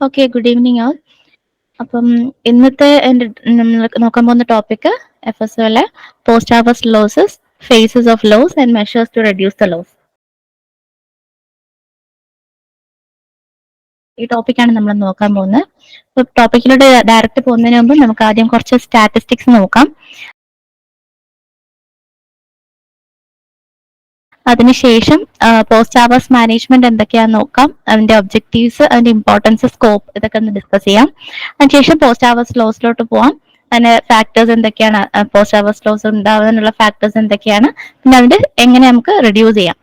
Okay, good evening ആൾ. അപ്പം ഇന്നത്തെ നമ്മൾ നോക്കാൻ പോകുന്ന ടോപ്പിക് FSOലെ post harvest losses, phases of loss and measures to reduce the loss. ഈ ടോപ്പിക്കാണ് നമ്മൾ നോക്കാൻ പോകുന്നത്. ഇപ്പൊ ടോപ്പിക്കിലൂടെ ഡയറക്റ്റ് പോകുന്നതിന് മുമ്പ് നമുക്ക് ആദ്യം കുറച്ച് സ്റ്റാറ്റിസ്റ്റിക്സ് നോക്കാം. അതിനുശേഷം പോസ്റ്റ് ഹാർവസ്റ്റ് മാനേജ്മെന്റ് എന്തൊക്കെയാണെന്ന് നോക്കാം, അതിന്റെ ഒബ്ജക്റ്റീവ്സ്, അതിന്റെ ഇമ്പോർട്ടൻസ്, സ്കോപ്പ് ഇതൊക്കെ ഒന്ന് ഡിസ്കസ് ചെയ്യാം. അതിനുശേഷം പോസ്റ്റ് ഹാർവസ്റ്റ് ലോസിലോട്ട് പോവാം. അതിന്റെ ഫാക്ടേഴ്സ് എന്തൊക്കെയാണ്, പോസ്റ്റ് ഹാർവസ്റ്റ് ലോസ് ഉണ്ടാവാനുള്ള ഫാക്ടേഴ്സ് എന്തൊക്കെയാണ്, പിന്നെ അതിന്റെ എങ്ങനെ നമുക്ക് റെഡ്യൂസ് ചെയ്യാം,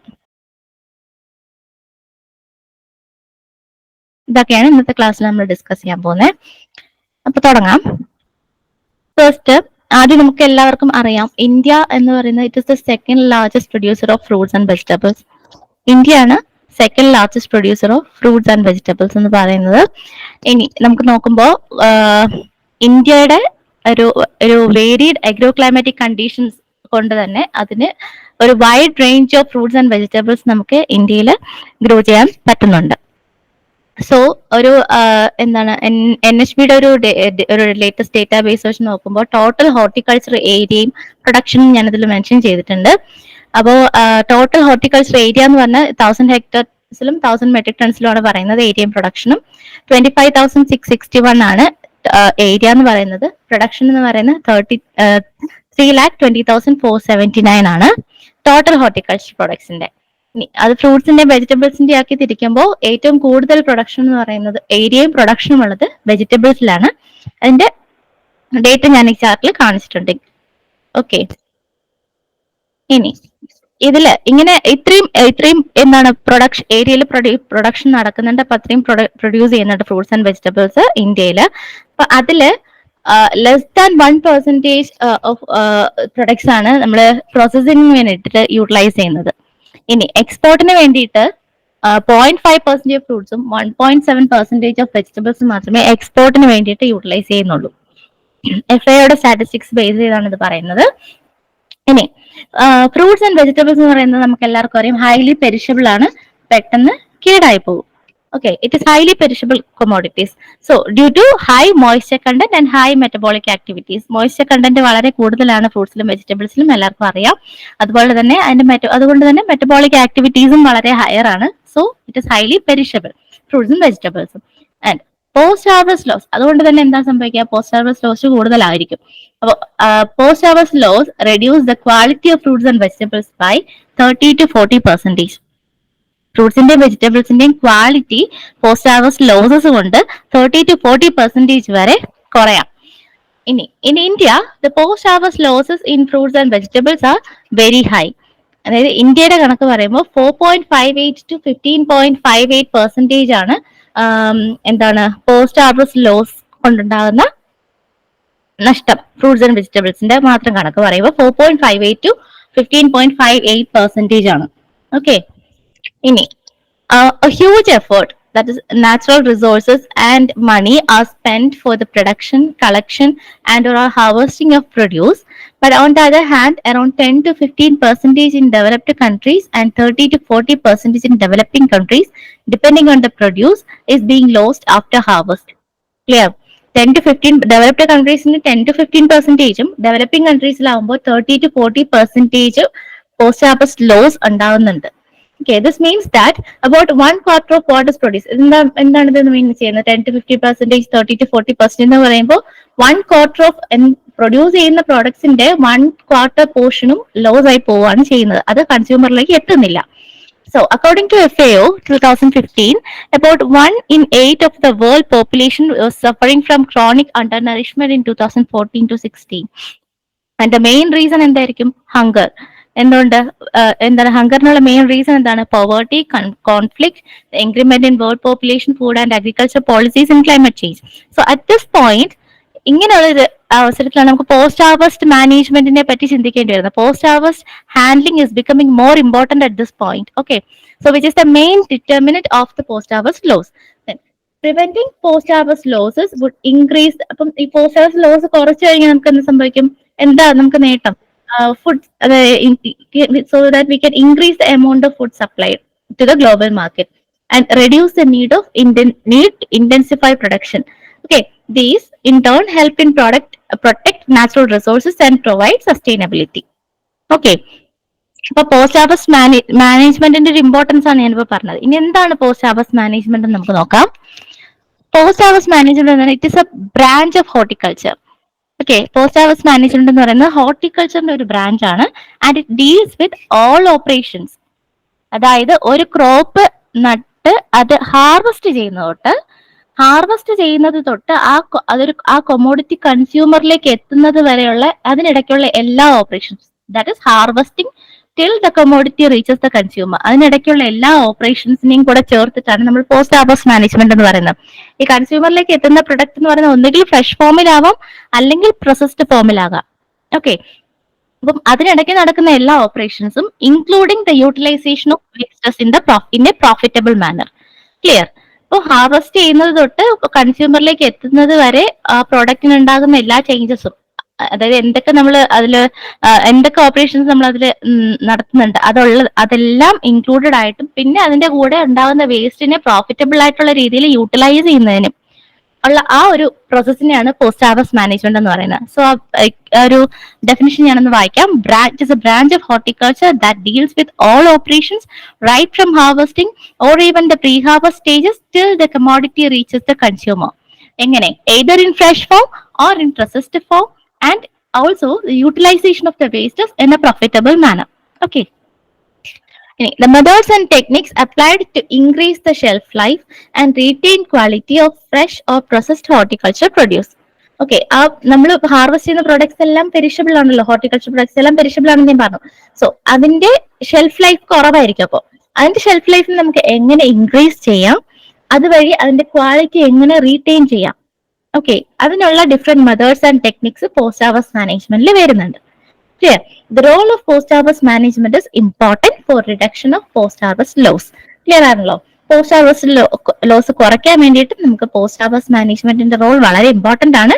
ഇതൊക്കെയാണ് ഇന്നത്തെ ക്ലാസ്സിൽ നമ്മൾ ഡിസ്കസ് ചെയ്യാൻ പോകുന്നത്. അപ്പൊ തുടങ്ങാം. ഫസ്റ്റ്, ആദ്യം നമുക്ക് എല്ലാവർക്കും അറിയാം, ഇന്ത്യ എന്ന് പറയുന്നത് it is the second largest producer of fruits and vegetables. ഇന്ത്യയാണ് second largest producer of fruits and vegetables എന്ന് പറയുന്നത്. ഇനി നമുക്ക് നോക്കുമ്പോൾ ഇന്ത്യയുടെ ഒരു ഒരു വേരിയഡ് അഗ്രോ ക്ലൈമാറ്റിക് കണ്ടീഷൻസ് കൊണ്ട് തന്നെ അതിന് ഒരു wide range of fruits and vegetables നമുക്ക് ഇന്ത്യയിൽ ഗ്രോ ചെയ്യാൻ പറ്റുന്നുണ്ട്. സോ ഒരു എന്താണ് NHBയുടെ ഒരു ലേറ്റസ്റ്റ് ഡേറ്റാബേസ് വെച്ച് നോക്കുമ്പോൾ ടോട്ടൽ ഹോർട്ടിക്കൾച്ചർ ഏരിയയും പ്രൊഡക്ഷനും ഞാനിതിൽ മെൻഷൻ ചെയ്തിട്ടുണ്ട്. അപ്പോൾ ടോട്ടൽ ഹോർട്ടിക്കൾച്ചർ ഏരിയ എന്ന് പറഞ്ഞാൽ 1000 ഹെക്ടേഴ്സിലും 1000 മെട്രിക് ടൺസിലുമാണ് പറയുന്നത്. ഏരിയയും പ്രൊഡക്ഷനും 25,661 ആണ് ഏരിയ എന്ന് പറയുന്നത്. പ്രൊഡക്ഷൻ എന്ന് പറയുന്നത് 3,20,479 ആണ് ടോട്ടൽ ഹോർട്ടിക്കൾച്ചർ പ്രൊഡക്ട്സിന്റെ. അത് ഫ്രൂട്ട്സിന്റെ വെജിറ്റബിൾസിന്റെ ആക്കി തിരിക്കുമ്പോൾ ഏറ്റവും കൂടുതൽ പ്രൊഡക്ഷൻ എന്ന് പറയുന്നത് ഏരിയയും പ്രൊഡക്ഷനും ഉള്ളത് വെജിറ്റബിൾസിലാണ്. അതിന്റെ ഡേറ്റ ഞാൻ ഈ ചാർട്ടിൽ കാണിച്ചിട്ടുണ്ട്. ഓക്കെ, ഇനി ഇതില് ഇങ്ങനെ ഇത്രയും എന്താണ് പ്രൊഡക്ഷൻ ഏരിയയിൽ പ്രൊഡക്ഷൻ നടക്കുന്നുണ്ട്. അപ്പൊ അത്രയും പ്രൊഡ്യൂസ് ചെയ്യുന്നുണ്ട് ഫ്രൂട്ട്സ് ആൻഡ് വെജിറ്റബിൾസ് ഇന്ത്യയില്. അപ്പൊ അതില് ലെസ് ദാൻ 1% ഓഫ് പ്രൊഡക്ട്സ് ആണ് നമ്മൾ പ്രോസസ്സിംഗിന് വേണ്ടിയിട്ട് യൂട്ടിലൈസ് ചെയ്യുന്നത്. ഇനി എക്സ്പോർട്ടിന് വേണ്ടിയിട്ട് 0.5% ഓഫ് ഫ്രൂട്ട്സും 1.7% ഓഫ് വെജിറ്റബിൾസും മാത്രമേ എക്സ്പോർട്ടിന് വേണ്ടിയിട്ട് യൂട്ടിലൈസ് ചെയ്യുന്നുള്ളൂ. FAOയുടെ സ്റ്റാറ്റിസ്റ്റിക്സ് ബേസ് ചെയ്താണ് ഇത് പറയുന്നത്. ഇനി ഫ്രൂട്ട്സ് ആൻഡ് വെജിറ്റബിൾസ് എന്ന് പറയുന്നത് നമുക്ക് എല്ലാവർക്കും അറിയാം ഹൈലി പെരിഷബിൾ ആണ്, പെട്ടെന്ന് കേടായി പോകും. Okay, it is highly perishable commodities. So, due to high moisture content and high metabolic activities, moisture content വളരെ കൂടുതലാണ് ഫ്രൂട്ട്സിലും വെജിറ്റബിൾസിലും, എല്ലാവർക്കും അറിയാം. അതുപോലെ തന്നെ അതുകൊണ്ട് തന്നെ മെറ്റബോളിക് ആക്ടിവിറ്റീസും വളരെ ഹയർ ആണ്. So it is highly perishable ഫ്രൂട്ട്സും വെജിറ്റബിൾസും. ആൻഡ് പോസ്റ്റ് ഹാർവസ്റ്റ് ലോസ്, അതുകൊണ്ട് തന്നെ എന്താ സംഭവിക്കുക, പോസ്റ്റ് ഹാർവസ്റ്റ് ലോസ് കൂടുതലായിരിക്കും. അപ്പോൾ post harvest loss reduce the quality of fruits and vegetables by 30-40%. ഫ്രൂട്ട്സിന്റെയും വെജിറ്റബിൾസിന്റെയും ക്വാളിറ്റി പോസ്റ്റ് ഹാർവസ്റ്റ് ലോസസ് കൊണ്ട് 30-40% വരെ കുറയാം. ഇനി in India the post harvest losses in fruits and vegetables are very high. അതായത് ഇന്ത്യയുടെ കണക്ക് പറയുമ്പോൾ 4.58-15.58% ആണ് എന്താണ് പോസ്റ്റ് ഹാർവസ്റ്റ് ലോസ് കൊണ്ടുണ്ടാകുന്ന നഷ്ടം. ഫ്രൂട്ട്സ് ആൻഡ് വെജിറ്റബിൾസിന്റെ മാത്രം കണക്ക് പറയുമ്പോൾ 4.58-15.58% ആണ്. ഓക്കെ, ഇനി a huge effort, that is natural resources and money, are spent for the production, collection and or harvesting of produce. But on the other hand, around 10-15% in developed countries and 30-40% in developing countries, depending on the produce, is being lost after harvest. Clear? 10-15 developed കൺട്രീസിന് 10-15%, developing കൺട്രീസിലാവുമ്പോൾ 30-40% post harvest loss ഉണ്ടാവുന്നുണ്ട്. Okay, this means that about 1/4 of what is produced. എന്താണ് ഇത് മീൻ ചെയ്യുന്നത്? 10-50%, 30-40% എന്ന് പറയുമ്പോൾ 1/4 of produce ചെയ്യുന്ന പ്രോഡക്ട്സിന്റെ 1/4 പോർഷനും ലോസ് ആയി പോവുകയാണ് ചെയ്യുന്നത്. അത് കൺസ്യൂമറിലേക്ക് എത്തുന്നില്ല. So, according to FAO 2015, about 1 in 8 of the world population was suffering from chronic undernourishment in 2014-16. And the main reason എന്തായിരിക്കും? Hunger. എന്തുകൊണ്ട് എന്താണ് ഹങ്കറിനുള്ള മെയിൻ റീസൺ എന്താണ്? Poverty, conflict, increment in world population, food and agriculture policies and climate change. So at this point ഇങ്ങനെയുള്ള അവസരത്തിലാണ് നമുക്ക് post harvest മാനേജ്മെന്റിനെ പറ്റി ചിന്തിക്കേണ്ടി വരുന്നത്. Post harvest handling is becoming more important at this point. Okay, so which is the main determinant of the post harvest loss. Preventing post harvest losses would increase. അപ്പം ഈ post harvest loss കുറച്ചു കഴിഞ്ഞാൽ നമുക്ക് എന്ത് സംഭവിക്കും? എന്താ നമുക്ക് നേട്ടം? Food, so that we can increase the amount of food supplied to the global market and reduce the need to intensify production. Okay, these in turn help in protect natural resources and provide sustainability. Okay, ഇപ്പൊ post harvest മാനേജ്മെന്റിന്റെ ഒരു importance ആണ് ഞാനിപ്പോ പറഞ്ഞത്. ഇനി എന്താണ് post harvest management എന്ന് നമുക്ക് നോക്കാം. പോസ്റ്റ് ഹാർവസ്റ്റ് മാനേജ്മെന്റ് എന്ന് പറഞ്ഞാൽ it is a branch of horticulture. Okay, post harvest management എന്ന് പറയുന്നത് ഹോർട്ടിക്കൾച്ചറിന്റെ ഒരു ബ്രാഞ്ച് ആണ്. And it deals with all operations. അതായത് ഒരു ക്രോപ്പ് നട്ട് അത് ഹാർവസ്റ്റ് ചെയ്യുന്നത് തൊട്ട് ആ കൊമോഡിറ്റി കൺസ്യൂമറിലേക്ക് എത്തുന്നത് വരെയുള്ള അതിനിടയ്ക്കുള്ള എല്ലാ operations, that is harvesting till the commodity reaches the consumer, അതിനിടയ്ക്കുള്ള എല്ലാ ഓപ്പറേഷൻസിനെയും കൂടെ ചേർത്തിട്ടാണ് നമ്മൾ പോസ്റ്റ് ഹാർവസ്റ്റ് മാനേജ്മെന്റ് എന്ന് പറയുന്നത്. ഈ കൺസ്യൂമറിലേക്ക് എത്തുന്ന പ്രൊഡക്റ്റ് എന്ന് പറയുന്നത് ഒന്നുകിൽ ഫ്രഷ് ഫോമിലാവാം അല്ലെങ്കിൽ പ്രോസസ്ഡ് ഫോമിലാകാം. ഓക്കെ, അപ്പം അതിനിടയ്ക്ക് നടക്കുന്ന എല്ലാ ഓപ്പറേഷൻസും including the utilisation of wastes in a profitable manner. Clear? അപ്പോൾ ഹാർവസ്റ്റ് ചെയ്യുന്നത് തൊട്ട് കൺസ്യൂമറിലേക്ക് എത്തുന്നത് വരെ ആ പ്രോഡക്റ്റിന് ഉണ്ടാകുന്ന എല്ലാ ചേഞ്ചസും, അതായത് എന്തൊക്കെ നമ്മൾ അതിൽ എന്തൊക്കെ ഓപ്പറേഷൻസ് നമ്മൾ അതിൽ നടത്തുന്നുണ്ട് അതെല്ലാം ഇൻക്ലൂഡഡ് ആയിട്ടും പിന്നെ അതിന്റെ കൂടെ ഉണ്ടാകുന്ന വേസ്റ്റിനെ പ്രോഫിറ്റബിൾ ആയിട്ടുള്ള രീതിയിൽ യൂട്ടിലൈസ് ചെയ്യുന്നതിനും ഉള്ള ആ ഒരു പ്രോസസ്സിനെയാണ് പോസ്റ്റ് ഹാർവസ്റ്റ് മാനേജ്മെന്റ് എന്ന് പറയുന്നത്. സോ ഒരു ഡെഫിനിഷൻ ഞാനൊന്ന് വായിക്കാം. It is a branch of horticulture that deals with all operations right from harvesting or even the pre harvest stages till the commodity reaches the consumer. എങ്ങനെ? Either in fresh form or in processed form, and also the utilization of the wastes in a profitable manner. Okay. The methods and techniques applied to increase the shelf life and retain quality of fresh or processed horticulture produce. Okay, ആ നമ്മൾ harvest ചെയ്യുന്ന products എല്ലാം perishable ആണല്ലോ, horticulture products എല്ലാം perishable ആണെന്ന് ഞാൻ പറഞ്ഞു. So അതിന്റെ ഷെൽഫ് ലൈഫ് കുറവായിരിക്കും. അപ്പോൾ അതിന്റെ ഷെൽഫ് ലൈഫ് നമുക്ക് എങ്ങനെ ഇൻക്രീസ് ചെയ്യാം, അതുവഴി അതിന്റെ ക്വാളിറ്റി എങ്ങനെ റീറ്റെയിൻ ചെയ്യാം. ഓക്കെ, അതിനുള്ള different methods and techniques post harvest മാനേജ്മെന്റിൽ വരുന്നുണ്ട്. Clear? The role of post harvest management is important for reduction of post harvest loss. Clear ആണല്ലോ? പോസ്റ്റ് ഹാർവസ്റ്റ് ലോസ് കുറയ്ക്കാൻ വേണ്ടിയിട്ട് നമുക്ക് പോസ്റ്റ് ഹാർവസ്റ്റ് മാനേജ്മെന്റിന്റെ റോൾ വളരെ ഇമ്പോർട്ടന്റ് ആണ്.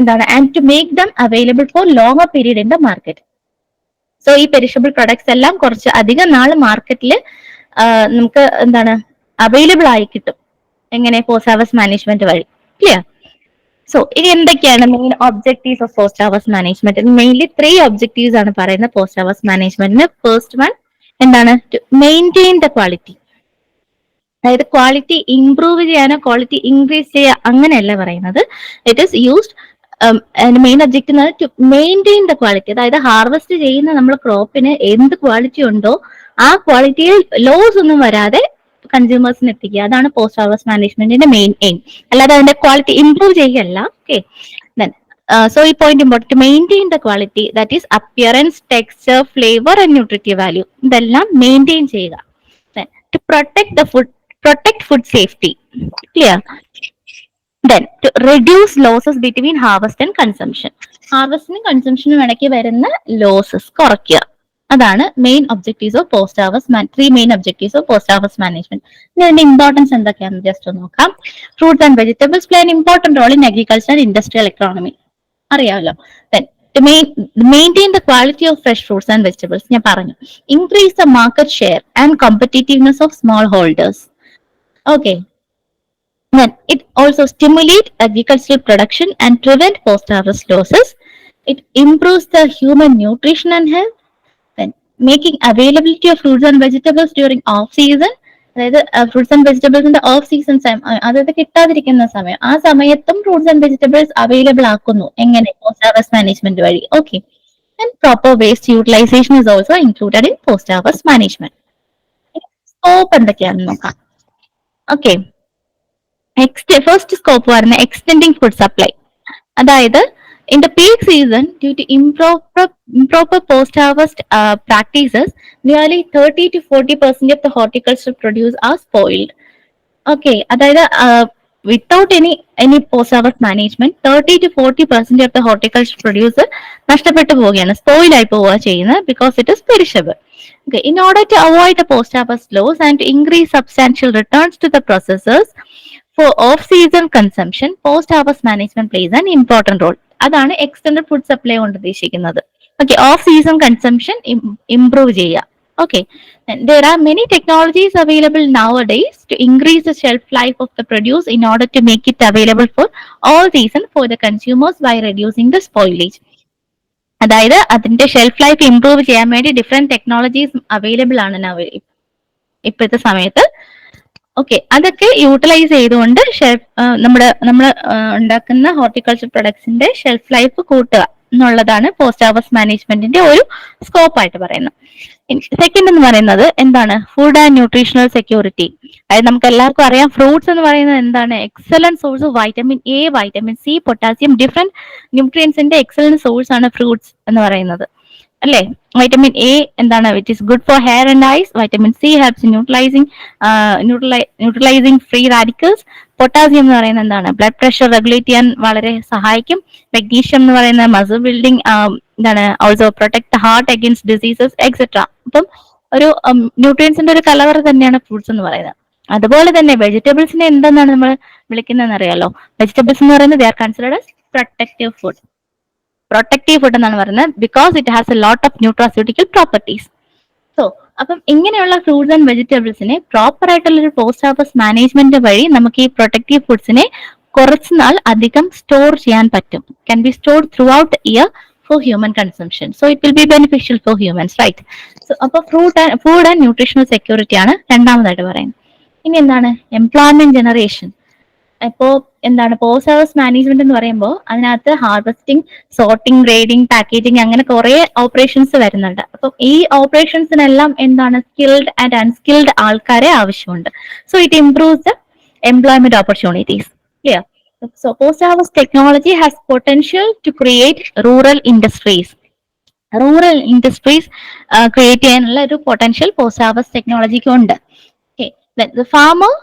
എന്താണ്? And to make them available for longer period in the market. So ഈ perishable products എല്ലാം കുറച്ച് അധികം നാൾ മാർക്കറ്റിൽ നമുക്ക് എന്താണ് അവൈലബിൾ ആയി കിട്ടും. എങ്ങനെ? പോസ്റ്റ് ഹാർവസ്റ്റ് മാനേജ്മെന്റ് വഴി. ക്ലിയർ? സോ ഇനി എന്തൊക്കെയാണ് main objectives of post harvest management? Mainly 3 objectives ആണ് പറയുന്നത് പോസ്റ്റ് ഹാർവസ്റ്റ് മാനേജ്മെന്റിന്. ഫസ്റ്റ് വൺ എന്താണ്? To maintain the quality. അതായത് ക്വാളിറ്റി ഇംപ്രൂവ് ചെയ്യാനോ ക്വാളിറ്റി ഇൻക്രീസ് ചെയ്യുക അങ്ങനെയല്ല പറയുന്നത്. It is used main objective to maintain the quality. അതായത് ഹാർവസ്റ്റ് ചെയ്യുന്ന നമ്മൾ ക്രോപ്പിന് എന്ത് ക്വാളിറ്റി ഉണ്ടോ ആ ക്വാളിറ്റിയിൽ ലോസ് ഒന്നും വരാതെ കൺസ്യൂമേഴ്സിന് എത്തിക്കുക. അതാണ് പോസ്റ്റ് ഹാർവസ്റ്റ് മാനേജ്മെന്റിന്റെ മെയിൻ എയിം. അല്ലാതെ അതിന്റെ ക്വാളിറ്റി ഇംപ്രൂവ് ചെയ്യുകയല്ല. ഓക്കെ, സോ ഈ point important. To maintain the quality, that is appearance, texture, flavour and nutritive value, ഇതെല്ലാം മെയിൻറ്റെയിൻ ചെയ്യുക. To protect food safety. Clear? Then to reduce losses between harvest and consumption. ഹാർവസ്റ്റിനും കൺസംഷനും ഇടയ്ക്ക് വരുന്ന losses കുറയ്ക്കുക. അതാണ് main objectives of post harvest 3 main objectives of post harvest management. ഇനി അതിന്റെ ഇമ്പോർട്ടൻസ് എന്തൊക്കെയാണെന്ന് ജസ്റ്റ് ഒന്ന് നോക്കാം. Fruits and vegetables play an important role in agriculture and industrial economy. അറിയാമല്ലോ. Then to maintain the quality of fresh fruits and vegetables, ഞാൻ പറഞ്ഞു. Increase the market share and competitiveness of small holders. Okay. Then it also stimulates agricultural production and prevent post-harvest losses. It improves the human nutrition and health. Then making availability of fruits and vegetables during off-season. അതായത് fruits and വെജിറ്റബിൾസിന്റെ off season time, അതായത് കിട്ടാതിരിക്കുന്ന സമയം, ആ സമയത്തും fruits and vegetables available ആക്കുന്നു. എങ്ങനെ? Post harvest management വഴി. Okay. And proper waste utilisation is also included in post harvest management. Scope എന്തൊക്കെയാണെന്ന് നോക്കാം. ഓക്കെ, ഫസ്റ്റ് സ്കോപ്പ് പറയുന്നത് എക്സ്റ്റെൻഡിങ് ഫുഡ് സപ്ലൈ. അതായത് in the peak season, due to improper post-harvest practices, nearly 30 to 40% of the horticultural produce are spoiled. Okay, അതായത് without any post-harvest management, 30 to 40% of the horticultural produce നഷ്ടപ്പെട്ടു പോവുകയാണ്, spoil ആയി പോവുക ചെയ്യുന്നത്, because it is perishable. Okay, in order to avoid the post-harvest loss and to increase substantial returns to the processors for off-season consumption, post-harvest management plays an important role. അതാണ് extended food supply കൊണ്ട് ഉദ്ദേശിക്കുന്നത്. Okay, off season consumption improve ചെയ്യുക. Okay, and there are many technologies available nowadays to increase the shelf life of the produce in order to make it available for all season for the consumers by reducing the spoilage. അതായത് അതിന്റെ shelf life improve ചെയ്യാൻ വേണ്ടി different technologies available ആണ് ഇപ്പോഴത്തെ സമയത്ത്. Okay, അതൊക്കെ utilise ചെയ്തുകൊണ്ട് നമ്മൾ ഉണ്ടാക്കുന്ന ഹോർട്ടിക്കൾച്ചർ പ്രൊഡക്ട്സിന്റെ ഷെൽഫ് ലൈഫ് കൂട്ടുക എന്നുള്ളതാണ് പോസ്റ്റ് ഹാർവസ്റ്റ് മാനേജ്മെന്റിന്റെ ഒരു സ്കോപ്പ് ആയിട്ട് പറയുന്നത്. സെക്കൻഡ് എന്ന് പറയുന്നത് എന്താണ്? Food and nutritional security. അതായത് നമുക്ക് എല്ലാവർക്കും അറിയാം, ഫ്രൂട്ട്സ് എന്ന് പറയുന്നത് എന്താണ്? Excellent source of vitamin A, vitamin C, potassium, different ന്യൂട്രിയൻസിന്റെ എക്സലന്റ് സോഴ്സ് ആണ് ഫ്രൂട്ട്സ് എന്ന് പറയുന്നത്, അല്ലേ? വൈറ്റമിൻ എ എന്താണ്? Which is good for hair and eyes. Vitamin C helps neutralising free radicals. Potassium എന്ന് പറയുന്നത് എന്താണ്? ബ്ലഡ് പ്രഷർ റെഗുലേറ്റ് ചെയ്യാൻ വളരെ സഹായിക്കും. മെഗ്നീഷ്യം എന്ന് പറയുന്നത് മസിൽ ബിൽഡിംഗ് എന്താണ്? Also protect heart against diseases etcetera. അപ്പം ഒരു ന്യൂട്രിയൻസിന്റെ ഒരു കലവറ തന്നെയാണ് ഫ്രൂട്ട്സ് എന്ന് പറയുന്നത്. അതുപോലെ തന്നെ വെജിറ്റബിൾസിനെ എന്തെന്നാണ് നമ്മൾ വിളിക്കുന്നതെന്ന് അറിയാലോ? വെജിറ്റബിൾസ് എന്ന് പറയുന്നത് they are considered as protective food. Protective food എന്നാണ് പറയുന്നത് because it has a lot of nutraceutical properties. So അപ്പം ഇങ്ങനെയുള്ള ഫ്രൂട്ട്സ് ആൻഡ് വെജിറ്റബിൾസിനെ പ്രോപ്പർ ആയിട്ടുള്ള ഒരു പോസ്റ്റ് ഹാർവസ്റ്റ് മാനേജ്മെന്റ് വഴി നമുക്ക് ഈ പ്രൊട്ടക്റ്റീവ് ഫുഡ്സിനെ കുറച്ച് നാൾ അധികം സ്റ്റോർ ചെയ്യാൻ പറ്റും. Can be stored throughout year for human consumption. So it will be beneficial for humans, right? So അപ്പൊ ഫുഡ് ആൻഡ് ന്യൂട്രീഷണൽ സെക്യൂരിറ്റി ആണ് രണ്ടാമതായിട്ട് പറയുന്നത്. ഇനി എന്താണ്? Employment generation. ഇപ്പോ എന്താണ് പോസ്റ്റ് ഹാർവസ്റ്റ് മാനേജ്മെന്റ് എന്ന് പറയുമ്പോൾ അതിനകത്ത് ഹാർവെസ്റ്റിംഗ്, സോർട്ടിംഗ്, ഗ്രേഡിംഗ്, പാക്കേജിംഗ് അങ്ങനെ കുറെ ഓപ്പറേഷൻസ് വരുന്നുണ്ട്. അപ്പൊ ഈ ഓപ്പറേഷൻസിനെല്ലാം എന്താണ്? സ്കിൽഡ് ആൻഡ് അൺസ്കിൽഡ് ആൾക്കാരെ ആവശ്യമുണ്ട്. So it improves the employment opportunities. Clear? So post harvest technology has potential to create rural industries. Rural industries create ചെയ്യാനുള്ള ഒരു പൊട്ടൻഷ്യൽ പോസ്റ്റ് ഹാർവസ്റ്റ് ടെക്നോളജിക്ക് ഉണ്ട്. The farmer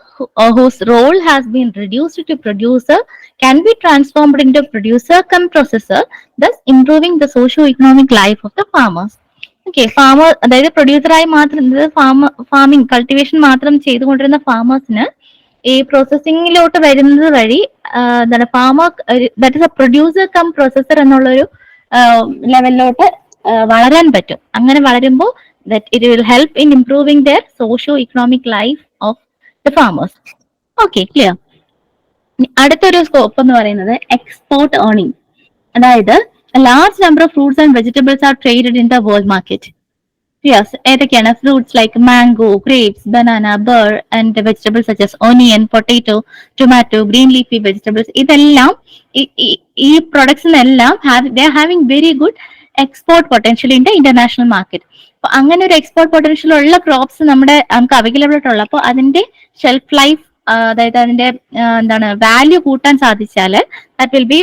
whose role has been reduced to producer can be transformed into producer cum processor, thus improving the socio-economic life of the farmers. Okay, farmer അതായത് പ്രൊഡ്യൂസറായി മാത്രം farming cultivation മാത്രം ചെയ്തുകൊണ്ടിരുന്ന ഫാമേഴ്സിന് ഈ പ്രോസസ്സിംഗിലോട്ട് വരുന്നത് വഴി എന്താണ് farmer that is a producer cum processor എന്നുള്ളൊരു ലെവലിലോട്ട് വളരാൻ പറ്റും. അങ്ങനെ വളരുമ്പോൾ that it will help in improving their socio-economic life of the farmers. Okay, clear? അടുത്തൊരു സ്കോപ്പ് എന്ന് പറയുന്നത് എക്സ്പോർട്ട് ഏർണിംഗ്. അതായത് large number of fruits and vegetables are traded in the world market. Yes, ഏതൊക്കെയാണ്? Fruits like mango, grapes, banana, ber and vegetables such as onion, potato, tomato, green leafy vegetables. ഇതെല്ലാം ഈ പ്രൊഡക്ട്സിനെല്ലാം they are having very good export potential in the international market. അപ്പൊ അങ്ങനെ ഒരു export potential ഉള്ള crops നമുക്ക് available ആയിട്ടുള്ള അപ്പോൾ അതിന്റെ ഷെൽഫ് ലൈഫ് അതായത് അതിന്റെ എന്താണ് വാല്യൂ കൂട്ടാൻ സാധിച്ചാൽ that will be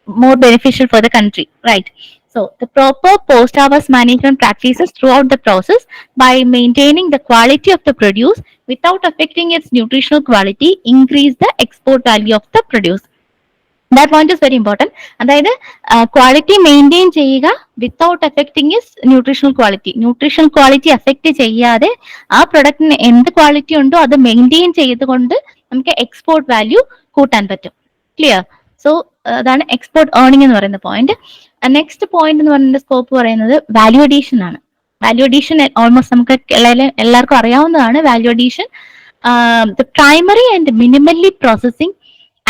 more beneficial for the country, right? So the proper post harvest management practices throughout the process by maintaining the quality of the produce without affecting its nutritional quality increase the export value of the produce. That point is very important. അതായത് quality maintain ചെയ്യുക without affecting is nutritional quality. Nutritional quality effect ചെയ്യാതെ ആ പ്രൊഡക്റ്റിന് എന്ത് quality ഉണ്ടോ അത് maintain ചെയ്തുകൊണ്ട് നമുക്ക് export value കൂട്ടാൻ പറ്റും. ക്ലിയർ? സോ അതാണ് എക്സ്പോർട്ട് ഏർണിംഗ് എന്ന് പറയുന്ന പോയിന്റ്. നെക്സ്റ്റ് പോയിന്റ് എന്ന് പറയുന്ന സ്കോപ്പ് പറയുന്നത് വാല്യൂ അഡീഷൻ ആണ്. വാല്യൂ അഡീഷൻ ഓൾമോസ്റ്റ് നമുക്ക് എല്ലാവർക്കും അറിയാവുന്നതാണ്. Value addition the primary and minimally processing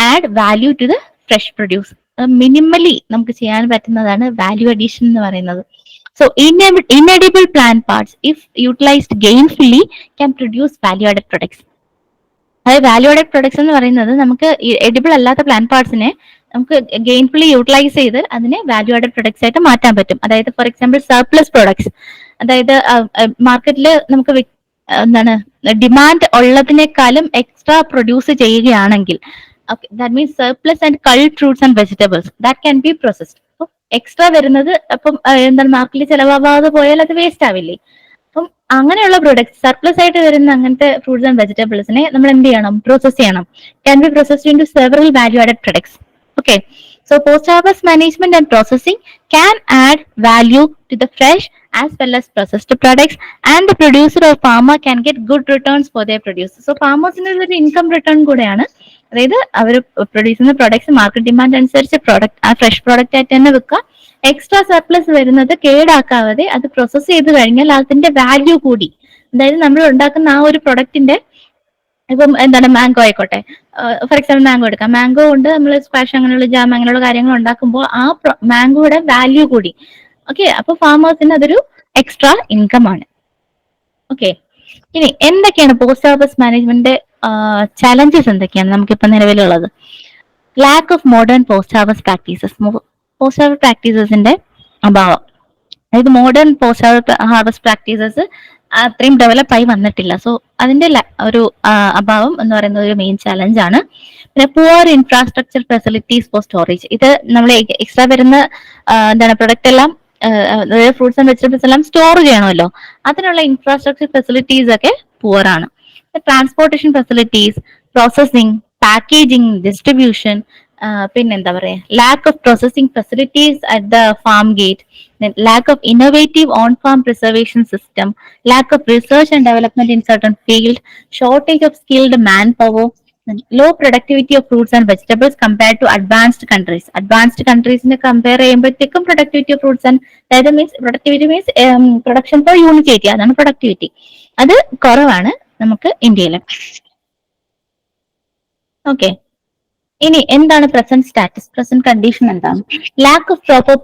add value to the fresh produce. Minimally നമുക്ക് ചെയ്യാൻ പറ്റുന്നതാണ് വാല്യൂ അഡീഷൻ എന്ന് പറയുന്നത്. So inedible plant parts if utilized gainfully can produce value added products. അതായത് value added products എന്ന് പറയുന്നത് നമുക്ക് edible അല്ലാത്ത പ്ലാന്റ് പാർട്സിനെ നമുക്ക് ഗെയിൻഫുള്ളി യൂട്ടിലൈസ് ചെയ്ത് അതിനെ വാല്യൂ ആഡഡ് പ്രൊഡക്ട്സ് ആയിട്ട് മാറ്റാൻ പറ്റും. അതായത് ഫോർ എക്സാമ്പിൾ സർപ്ലസ് പ്രൊഡക്ട്സ്, അതായത് മാർക്കറ്റിൽ നമുക്ക് എന്താണ് ഡിമാൻഡ് ഉള്ളതിനേക്കാളും എക്സ്ട്രാ പ്രൊഡ്യൂസ് ചെയ്യുകയാണെങ്കിൽ that means surplus and കൾഡ് fruits and vegetables that can be processed. Extra വരുന്നത് അപ്പം എന്താണ് മാർക്കറ്റിൽ ചിലവാകാതെ പോയാൽ അത് വേസ്റ്റ് ആവില്ലേ? അപ്പം അങ്ങനെയുള്ള പ്രൊഡക്ട്സ് സർപ്ലസ് ആയിട്ട് വരുന്ന അങ്ങനത്തെ ഫ്രൂട്ട്സ് ആൻഡ് വെജിറ്റബിൾസിനെ നമ്മൾ എന്ത് ചെയ്യണം? പ്രോസസ് ചെയ്യണം. Can be processed into several value added products. Okay, so post-harvest management and processing can add value to the fresh as well as processed products, and the producer or farmer can get good returns for their produce. So farmers ന് ഒരു income return കൂടെയാണ്. അതായത് അവർ produce ചെയ്യുന്ന products market demand അനുസരിച്ച് ആ fresh product ആയിട്ട് തന്നെ വെക്കുക. എക്സ്ട്രാ സർപ്ലസ് വരുന്നത് കേടാക്കാതെ അത് പ്രോസസ് ചെയ്ത് കഴിഞ്ഞാൽ അതിന്റെ വാല്യൂ കൂടി. അതായത് നമ്മൾ ഉണ്ടാക്കുന്ന ആ ഒരു പ്രൊഡക്റ്റിന്റെ, ഇപ്പം എന്താണ് മാംഗോ ആയിക്കോട്ടെ, ഫോർ എക്സാമ്പിൾ മാംഗോ എടുക്കാം. മാംഗോ കൊണ്ട് നമ്മൾ സ്ക്വാഷ് അങ്ങനെയുള്ള ജാം അങ്ങനെയുള്ള കാര്യങ്ങൾ ഉണ്ടാക്കുമ്പോൾ ആ മാംഗോയുടെ വാല്യൂ കൂടി. ഓക്കെ, അപ്പൊ ഫാമേഴ്സിന് അതൊരു എക്സ്ട്രാ ഇൻകം ആണ്. ഓക്കെ, ഇനി എന്തൊക്കെയാണ് പോസ്റ്റ് ഹാർവസ്റ്റ് മാനേജ്മെന്റ് ചലഞ്ചസ് എന്തൊക്കെയാണ് നമുക്കിപ്പോ നിലവിലുള്ളത്? Lack of modern post harvest practices. Post harvest പ്രാക്ടീസസിന്റെ അഭാവം. അതായത് മോഡേൺ പോസ്റ്റ് ഹാർവസ്റ്റ് പ്രാക്ടീസസ് അത്രയും ഡെവലപ്പ് ആയി വന്നിട്ടില്ല. സോ അതിന്റെ ഒരു അഭാവം എന്ന് പറയുന്നത് ഒരു മെയിൻ ചലഞ്ച് ആണ്. പിന്നെ poor infrastructure facilities for storage. ഇത് നമ്മൾ എക്സ്ട്രാ വരുന്ന എന്താണ് പ്രൊഡക്റ്റ് എല്ലാം, അതായത് ഫ്രൂട്ട്സ് ആൻഡ് വെജിറ്റബിൾസ് എല്ലാം സ്റ്റോർ ചെയ്യണമല്ലോ, അതിനുള്ള ഇൻഫ്രാസ്ട്രക്ചർ ഫെസിലിറ്റീസ് ഒക്കെ പുവർ ആണ്. Transportation facilities, processing, packaging, distribution, പിന്നെന്താ പറയാ, lack of processing facilities at the farm gate, lack of innovative on-farm preservation system, lack of research and development in certain field, shortage of skilled manpower, low productivity of fruits and vegetables compared to advanced countries. Advanced countries ne compare ചെയ്യുമ്പോഴത്തേക്കും productivity of fruits and, അതായത് means productivity means production per unit area, അതാണ് productivity. അത് കുറവാണ് നമുക്ക് ഇന്ത്യയിൽ. Okay, ഇനി എന്താണ് present status, present condition എന്താണ്? ലാക്ക് ഓഫ് പ്രോപ്പർ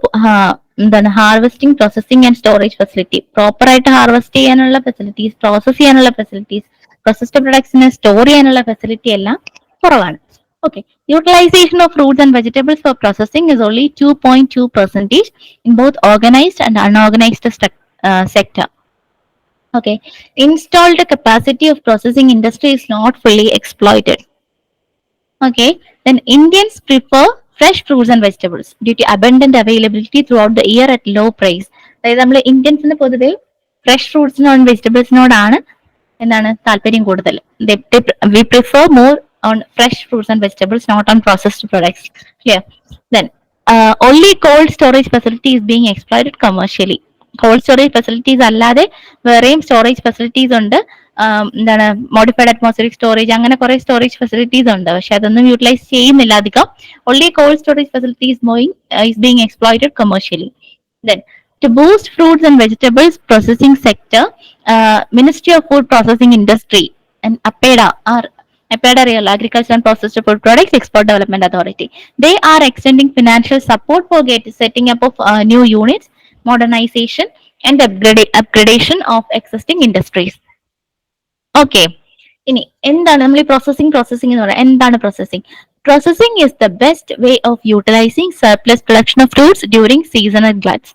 എന്താണ് harvesting, processing and storage facility. Proper ആയിട്ട് ഹാർവെസ്റ്റ് ചെയ്യാനുള്ള ഫെസിലിറ്റീസ്, പ്രോസസ് ചെയ്യാനുള്ള ഫെസിലിറ്റീസ്, പ്രോസസ്ഡ് പ്രൊഡക്ട്സിനെ സ്റ്റോർ ചെയ്യാനുള്ള ഫെസിലിറ്റി എല്ലാം കുറവാണ്. Okay, utilisation of fruits and vegetables for processing is only 2.2% in both organized and unorganized sector. Okay, installed capacity of processing industry is not fully exploited. Okay, then Indians prefer fresh fruits and vegetables due to abundant availability throughout the year at low price. അതായത് നമ്മൾ ഇന്ത്യൻസിന് പൊതുവെ fresh ഫ്രൂട്ട്സിനോടും വെജിറ്റബിൾസിനോടാണ് എന്താണ് താല്പര്യം കൂടുതൽ. We prefer more on fresh fruits and vegetables, not on processed products. Clear? Then only cold storage facility is being exploited commercially. Cold storage facilities അല്ലാതെ വേറെയും storage facilities ഉണ്ട്. എന്താണ് മോഡിഫൈഡ് അറ്റ്മോസ്ഫിയറിക് സ്റ്റോറേജ്, അങ്ങനെ കുറെ storage facilities ഉണ്ട്, പക്ഷെ അതൊന്നും utilise ചെയ്യുന്നില്ല അധികം. Only called storage facilities is being exploited commercially. Then to boost fruits and vegetables processing sector, Ministry of Food Processing Industry and APEDA Real Agriculture and Processed Food Products Export Development Authority, they are extending financial support for setting up of new units, modernization and upgradation of existing industries. Okay, ഇനി എന്താണ് നമ്മൾ ഈ processing എന്ന് പറയുന്നത്? എന്താണ് processing? Processing is the best way of utilising surplus production of fruits during seasonal gluts.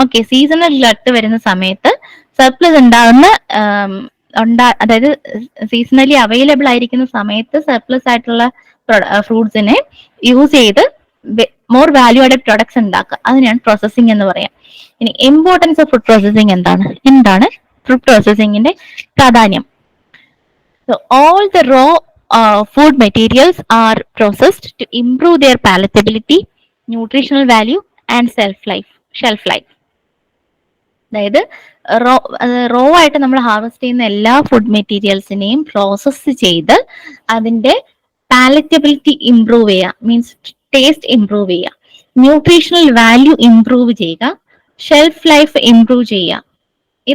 Okay, seasonal glut വരുന്ന സമയത്ത് surplus ഉണ്ടാകുന്ന, അതായത് സീസണലി അവൈലബിൾ ആയിരിക്കുന്ന സമയത്ത് സർപ്ലസ് ആയിട്ടുള്ള ഫ്രൂട്ട്സിനെ യൂസ് ചെയ്ത് മോർ വാല്യൂ ആഡഡ് പ്രൊഡക്ട്സ് ഉണ്ടാക്കുക, അതിനാണ് പ്രോസസിംഗ് എന്ന് പറയാം. ഇനി ഇമ്പോർട്ടൻസ് ഓഫ് ഫുഡ് പ്രോസസിംഗ് എന്താണ് ഫുഡ് പ്രോസസിംഗിന്റെ പ്രാധാന്യം? So all the raw food materials are processed to improve their palatability, nutritional value and shelf life. അതായത് റോ ആയിട്ട് നമ്മൾ ഹാർവെസ്റ്റ് ചെയ്യുന്ന എല്ലാ ഫുഡ് മെറ്റീരിയൽസിനെയും പ്രോസസ്സ് ചെയ്ത് അതിന്റെ പാലറ്റബിലിറ്റി ഇംപ്രൂവ് ചെയ്യുക, മീൻസ് ടേസ്റ്റ് ഇംപ്രൂവ് ചെയ്യുക, ന്യൂട്രീഷണൽ വാല്യൂ ഇംപ്രൂവ് ചെയ്യുക, ഷെൽഫ് ലൈഫ് ഇംപ്രൂവ് ചെയ്യുക,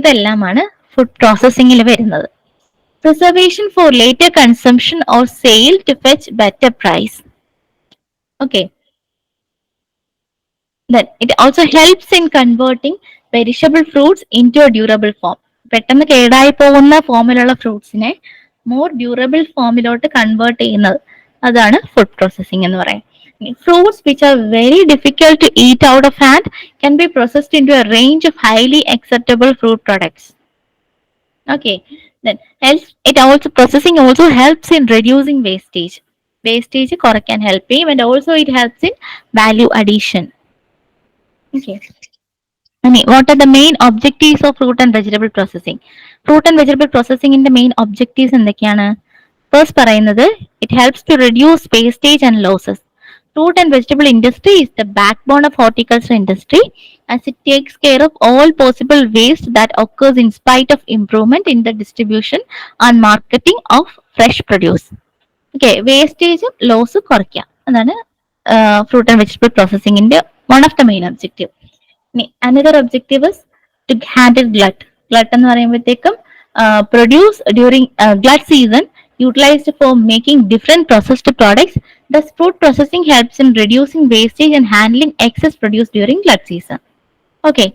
ഇതെല്ലാമാണ് ഫുഡ് പ്രോസസ്സിംഗിൽ വരുന്നത്. Preservation for later consumption or sale to fetch better price. Okay. Then it also helps in converting perishable fruits into a durable form. പെട്ടെന്ന് കേടായി പോകുന്ന ഫോമിലുള്ള ഫ്രൂട്ട്സിനെ more durable ഫോമിലോട്ട് convert ചെയ്യുന്നത്, അതാണ് ഫുഡ് പ്രോസസ്സിംഗ് എന്ന് പറയുന്നത്. Fruits which are very difficult to eat out of hand can be processed into a range of highly acceptable fruit products. Okay, then processing also helps in reducing wastage കുറയ്ക്കാൻ help ചെയ്യും, and also it helps in value addition. Okay, what are the main objectives of fruit and vegetable processing? Fruit and vegetable processing in the main objectives എന്തൊക്കെയാണ്? First പറയുന്നത്, it helps to reduce wastage and losses. Fruit and vegetable industry is the backbone of horticulture industry, as it takes care of all possible waste that occurs in spite of improvement in the distribution and marketing of fresh produce. Okay, wastage loss കുറയ്ക്കുക, അതാണ് fruit and vegetable പ്രോസസ്സിംഗിന്റെ one of the main objective. Another objective is to handle glut. Glut എന്ന് പറയുമ്പോഴത്തേക്കും produce during glut season utilized for making different processed products. Thus, food processing helps in reducing wastage and handling excess produce during glut season. Okay,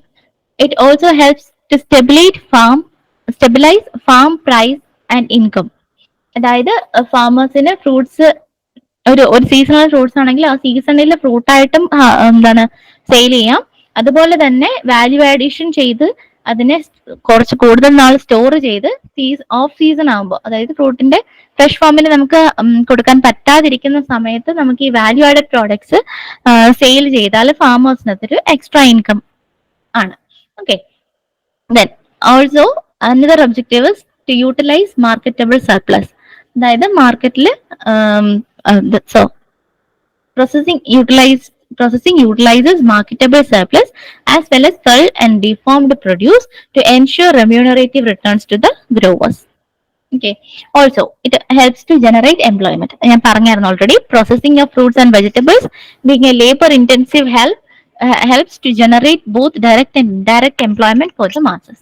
it also helps to stabilize farm price and income. അതായത് ഫാമേഴ്സിന് fruits ഒരു seasonal fruits ആണെങ്കിൽ ആ സീസണിൽ ഫ്രൂട്ടായിട്ടും എന്താണ് sale ചെയ്യാം. അതുപോലെ തന്നെ value addition ചെയ്ത് അതിനെ കുറച്ച് കൂടുതൽ നാൾ സ്റ്റോർ ചെയ്ത് ഓഫ് സീസൺ ആകുമ്പോൾ, അതായത് ഫ്രൂട്ടിന്റെ ഫ്രഷ് ഫോമിൽ നമുക്ക് കൊടുക്കാൻ പറ്റാതിരിക്കുന്ന സമയത്ത് നമുക്ക് ഈ വാല്യൂ ആഡഡ് പ്രോഡക്ട്സ് സെയിൽ ചെയ്താൽ ഫാമേഴ്സിന് അതൊരു എക്സ്ട്രാ ഇൻകം ആണ്. Okay, then also another objective is to utilise marketable surplus. അതായത് മാർക്കറ്റിൽ so processing utilizes marketable surplus as well as culled and deformed produce to ensure remunerative returns to the growers. Okay, also it helps to generate employment. ഞാൻ പറഞ്ഞായിരുന്നു already, processing of fruits and vegetables being a labor intensive helps to generate both direct and indirect employment for the masses.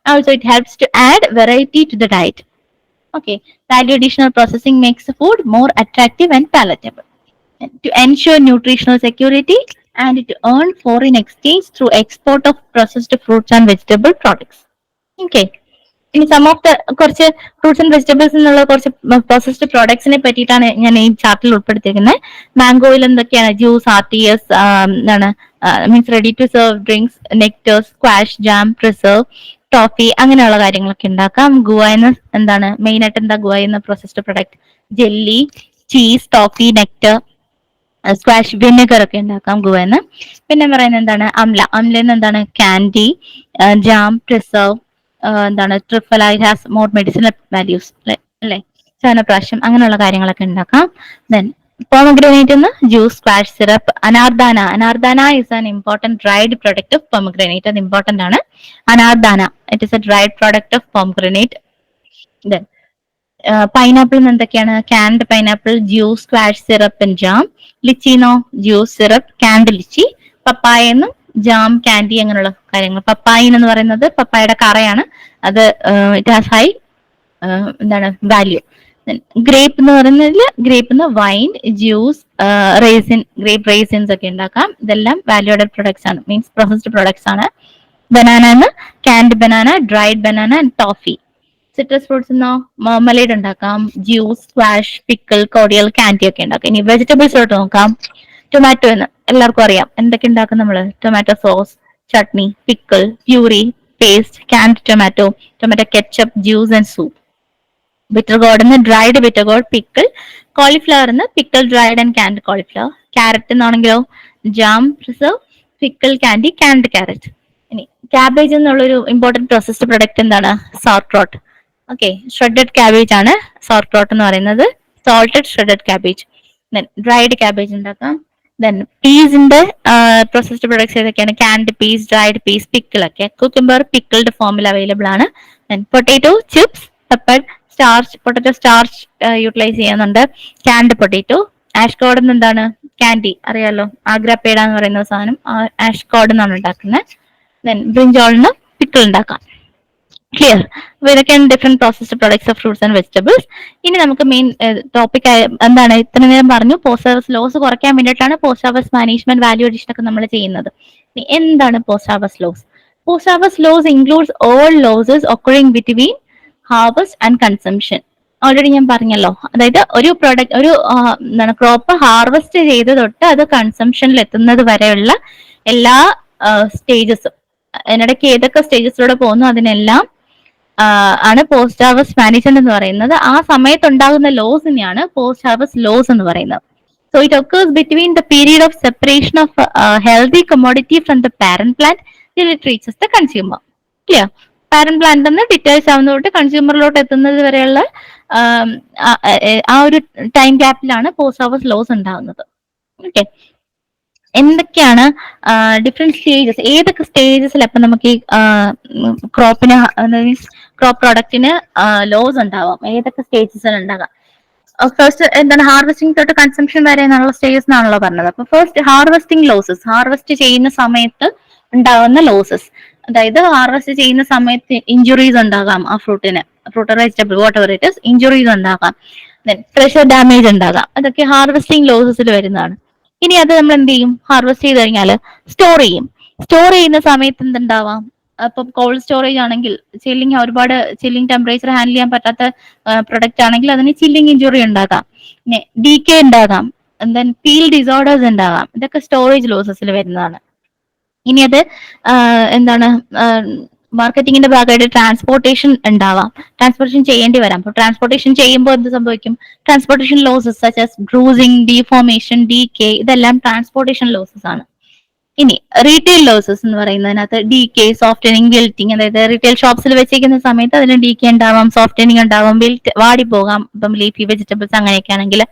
Also it helps to add variety to the diet. Okay, value additional processing makes the food more attractive and palatable. To ensure nutritional security and to earn foreign exchange through export of processed fruits and vegetable products. Okay, ഇനി some of the കുറച്ച് fruits and vegetables എന്നുള്ള കുറച്ച് processed പ്രോഡക്ട്സിനെ പറ്റിയിട്ടാണ് ഞാൻ ഈ ചാർട്ടിൽ ഉൾപ്പെടുത്തിയിരിക്കുന്നത്. മാംഗോയിൽ എന്തൊക്കെയാണ്? ജ്യൂസ്, RTS, എന്താണ് means ready to serve drinks, nectars, squash, jam, preserve, toffee, അങ്ങനെയുള്ള കാര്യങ്ങളൊക്കെ ഉണ്ടാക്കാം. ഗുവാന്ന് എന്താണ് മെയിൻ ആയിട്ട് എന്താ ഗുവായെന്ന processed product? Jelly, cheese, toffee, nectar, squash, vinegar ഒക്കെ ഉണ്ടാക്കാം ഗുവാന്ന്. പിന്നെ പറയുന്നത് എന്താണ്? അംലെന്ന് എന്താണ്? കാൻഡി, ജാം, പ്രിസർവ്, എന്താണ് triphala, it has more medicinal values അല്ലെ, ചവനപ്രാശം, അങ്ങനെയുള്ള കാര്യങ്ങളൊക്കെ ഉണ്ടാക്കാം. Then pomegranate juice, squash syrup, anardana is an important dried product of pomegranate. അത് ഇമ്പോർട്ടന്റ് ആണ്. Anardana, it is a dried product of pomegranate. Then pineapple എന്തൊക്കെയാണ്? Canned pineapple, juice, squash syrup and jam. ലിച്ചിനോ? Juice, syrup, canned litchi. പപ്പായെന്ന് jam, candy, അങ്ങനെയുള്ള കാര്യങ്ങൾ. Papain എന്ന് പറയുന്നത് പപ്പായയുടെ കറയാണ്. അത് ഇറ്റ് ഹാസ് ഹൈ എന്താണ് വാല്യൂ. ഗ്രേപ്പ് എന്ന് പറയുന്നതിൽ grape wine, juice, grape raisins ഒക്കെ ഉണ്ടാക്കാം. ഇതെല്ലാം വാല്യൂ ആഡഡ് പ്രൊഡക്ട്സ് ആണ്, മീൻസ് പ്രോസസ്ഡ് പ്രൊഡക്ട്സ് ആണ്. Banana, canned banana, dried banana and toffee. Citrus fruits marmalade ഉണ്ടാക്കാം. Juice, squash, pickle, cordial, candy ഒക്കെ ഉണ്ടാക്കാം. ഇനി വെജിറ്റബിൾസിലോട്ട് നോക്കാം. ടൊമാറ്റോ എന്ന് എല്ലാവർക്കും അറിയാം. എന്തൊക്കെ ഉണ്ടാക്കും നമ്മള്? Tomato sauce, chutney, pickle, puree, paste, canned tomato, tomato ketchup, juice and soup. Bitter gourd dried bitter gourd, pickle. Cauliflower pickle, dried and canned cauliflower. Carrot എന്നാണെങ്കിലോ jam, preserve, pickle, candy, canned carrot. ഇനി cabbage എന്നുള്ളൊരു important processed product എന്താണ്? Sauerkraut. Okay, shredded cabbage ആണ് sauerkraut എന്ന് പറയുന്നത്. Salted shredded cabbage. Then dried cabbage ഉണ്ടാക്കാം. Then പീസിന്റെ processed products ഏതൊക്കെയാണ്? Canned peas, dried peas, pickle ഒക്കെ. കുക്കുംബർ പിക്കിൾഡ് ഫോമിൽ അവൈലബിൾ ആണ്. Then potato chips, peppered, starch, potato starch utilise ചെയ്യുന്നുണ്ട്. Canned potato. ആഷ് കോഡ് എന്താണ്? കാൻഡി അറിയാലോ, ആഗ്രാപേട എന്ന് പറയുന്ന സാധനം ആഷ് കോഡ് എന്നാണ് ഉണ്ടാക്കുന്നത്. ദെൻ ബ്രിഞ്ചോളിന് പിക്കിൾ ഉണ്ടാക്കാം. ക്ലിയർ? അപ്പൊ ഇതൊക്കെയാണ് different processed products of fruits and vegetables. ഇനി നമുക്ക് മെയിൻ ടോപ്പിക് എന്താണ്? ഇത്ര നേരം പറഞ്ഞു പോസ്റ്റ് ഹാർവസ്റ്റ് ലോസ് കുറയ്ക്കാൻ വേണ്ടിയിട്ടാണ് post harvest management value addition ഒക്കെ നമ്മൾ ചെയ്യുന്നത്. എന്താണ് post harvest loss? Post harvest loss includes all losses occurring between harvest and consumption. Already ഞാൻ പറഞ്ഞല്ലോ, അതായത് ഒരു പ്രൊഡക്റ്റ്, ഒരു എന്താണ് ക്രോപ്പ് ഹാർവസ്റ്റ് ചെയ്ത് തൊട്ട് അത് കൺസംഷനിൽ എത്തുന്നത് വരെയുള്ള എല്ലാ സ്റ്റേജസും, അതിനിടയ്ക്ക് ഏതൊക്കെ സ്റ്റേജസിലൂടെ പോകുന്നു അതിനെല്ലാം ആണ് പോസ്റ്റ് ഹാർവസ്റ്റ് മാനേജ്മെന്റ് എന്ന് പറയുന്നത്. ആ സമയത്ത് ഉണ്ടാകുന്ന ലോസിനെയാണ് പോസ്റ്റ് ഹാർവസ്റ്റ് ലോസ് എന്ന് പറയുന്നത്. So it occurs between the period of separation of healthy commodity from the parent plant till it reaches the consumer. Clear? Parent plant നിന്ന് ഡിറ്റൈൽസ് ആവുന്നതോട്ട് കൺസ്യൂമറിലോട്ട് എത്തുന്നത് വരെയുള്ള ആ ഒരു ടൈം ഗ്യാപ്പിലാണ് പോസ്റ്റ് ഹാർവസ്റ്റ് ലോസ് ഉണ്ടാകുന്നത്. ഓക്കെ, എന്തൊക്കെയാണ് different stages? ഏതൊക്കെ സ്റ്റേജസിൽ അപ്പൊ നമുക്ക് ഈ ക്രോപ്പിന് മീൻസ് ക്രോപ്പ് പ്രോഡക്റ്റിന് ലോസ് ഉണ്ടാവാം? ഏതൊക്കെ സ്റ്റേജസിൽ ഉണ്ടാകാം? ഫസ്റ്റ് എന്താണ് ഹാർവെസ്റ്റിംഗ് തൊട്ട് കൺസംഷൻ വരെ എന്നുള്ള സ്റ്റേജസ് എന്നാണല്ലോ പറഞ്ഞത്. അപ്പൊ ഫസ്റ്റ് ഹാർവെസ്റ്റിംഗ് ലോസസ്, ഹാർവെസ്റ്റ് ചെയ്യുന്ന സമയത്ത് ഉണ്ടാകുന്ന ലോസസ്, അതായത് ഹാർവെസ്റ്റ് ചെയ്യുന്ന സമയത്ത് ഇഞ്ചുറീസ് ഉണ്ടാകാം ആ ഫ്രൂട്ടിന്, fruit vegetable whatever it is, injuries ഉണ്ടാകാം, പ്രഷർ ഡാമേജ് ഉണ്ടാകാം, അതൊക്കെ ഹാർവെസ്റ്റിംഗ് ലോസസിൽ വരുന്നതാണ്. ഇനി അത് നമ്മൾ എന്ത് ചെയ്യും? ഹാർവെസ്റ്റ് ചെയ്ത് കഴിഞ്ഞാൽ സ്റ്റോർ ചെയ്യും. സ്റ്റോർ ചെയ്യുന്ന സമയത്ത് എന്തുണ്ടാവാം? അപ്പം കോൾഡ് സ്റ്റോറേജ് ആണെങ്കിൽ ചില്ലിങ്, ഒരുപാട് ചില്ലിങ് ടെമ്പറേച്ചർ ഹാൻഡിൽ ചെയ്യാൻ പറ്റാത്ത പ്രൊഡക്റ്റ് ആണെങ്കിൽ അതിന് ചില്ലിങ് ഇഞ്ചുറി ഉണ്ടാകാം, പിന്നെ ഡീകെ ഉണ്ടാകാം, ദെൻ പീൽ ഡിസോർഡേഴ്സ് ഉണ്ടാകാം. ഇതൊക്കെ സ്റ്റോറേജ് ലോസസിൽ വരുന്നതാണ്. ഇനി അത് എന്താണ് മാർക്കറ്റിംഗിന്റെ ഭാഗമായിട്ട് ട്രാൻസ്പോർട്ടേഷൻ ഉണ്ടാവാം, ട്രാൻസ്പോർട്ടേഷൻ ചെയ്യേണ്ടി വരാം. അപ്പൊ ട്രാൻസ്പോർട്ടേഷൻ ചെയ്യുമ്പോൾ എന്ത് സംഭവിക്കും? Transportation losses such as ബ്രൂസിംഗ്, deformation, decay, ഇതെല്ലാം ട്രാൻസ്പോർട്ടേഷൻ ലോസസ് ആണ്. ഇനി റീറ്റെയിൽ ലോസസ് എന്ന് പറയുന്നതിനകത്ത് ഡീകെ, സോഫ്റ്റനിങ്, വിൽറ്റിംഗ്, അതായത് റീറ്റെയിൽ ഷോപ്സിൽ വെച്ചിരിക്കുന്ന സമയത്ത് അതിന് ഡീകെ ഉണ്ടാവാം, സോഫ്റ്റനിങ് ഉണ്ടാവാം, വാടിപ്പോകാം. ഇപ്പം ലീഫി വെജിറ്റബിൾസ് അങ്ങനെയൊക്കെ ആണെങ്കിൽ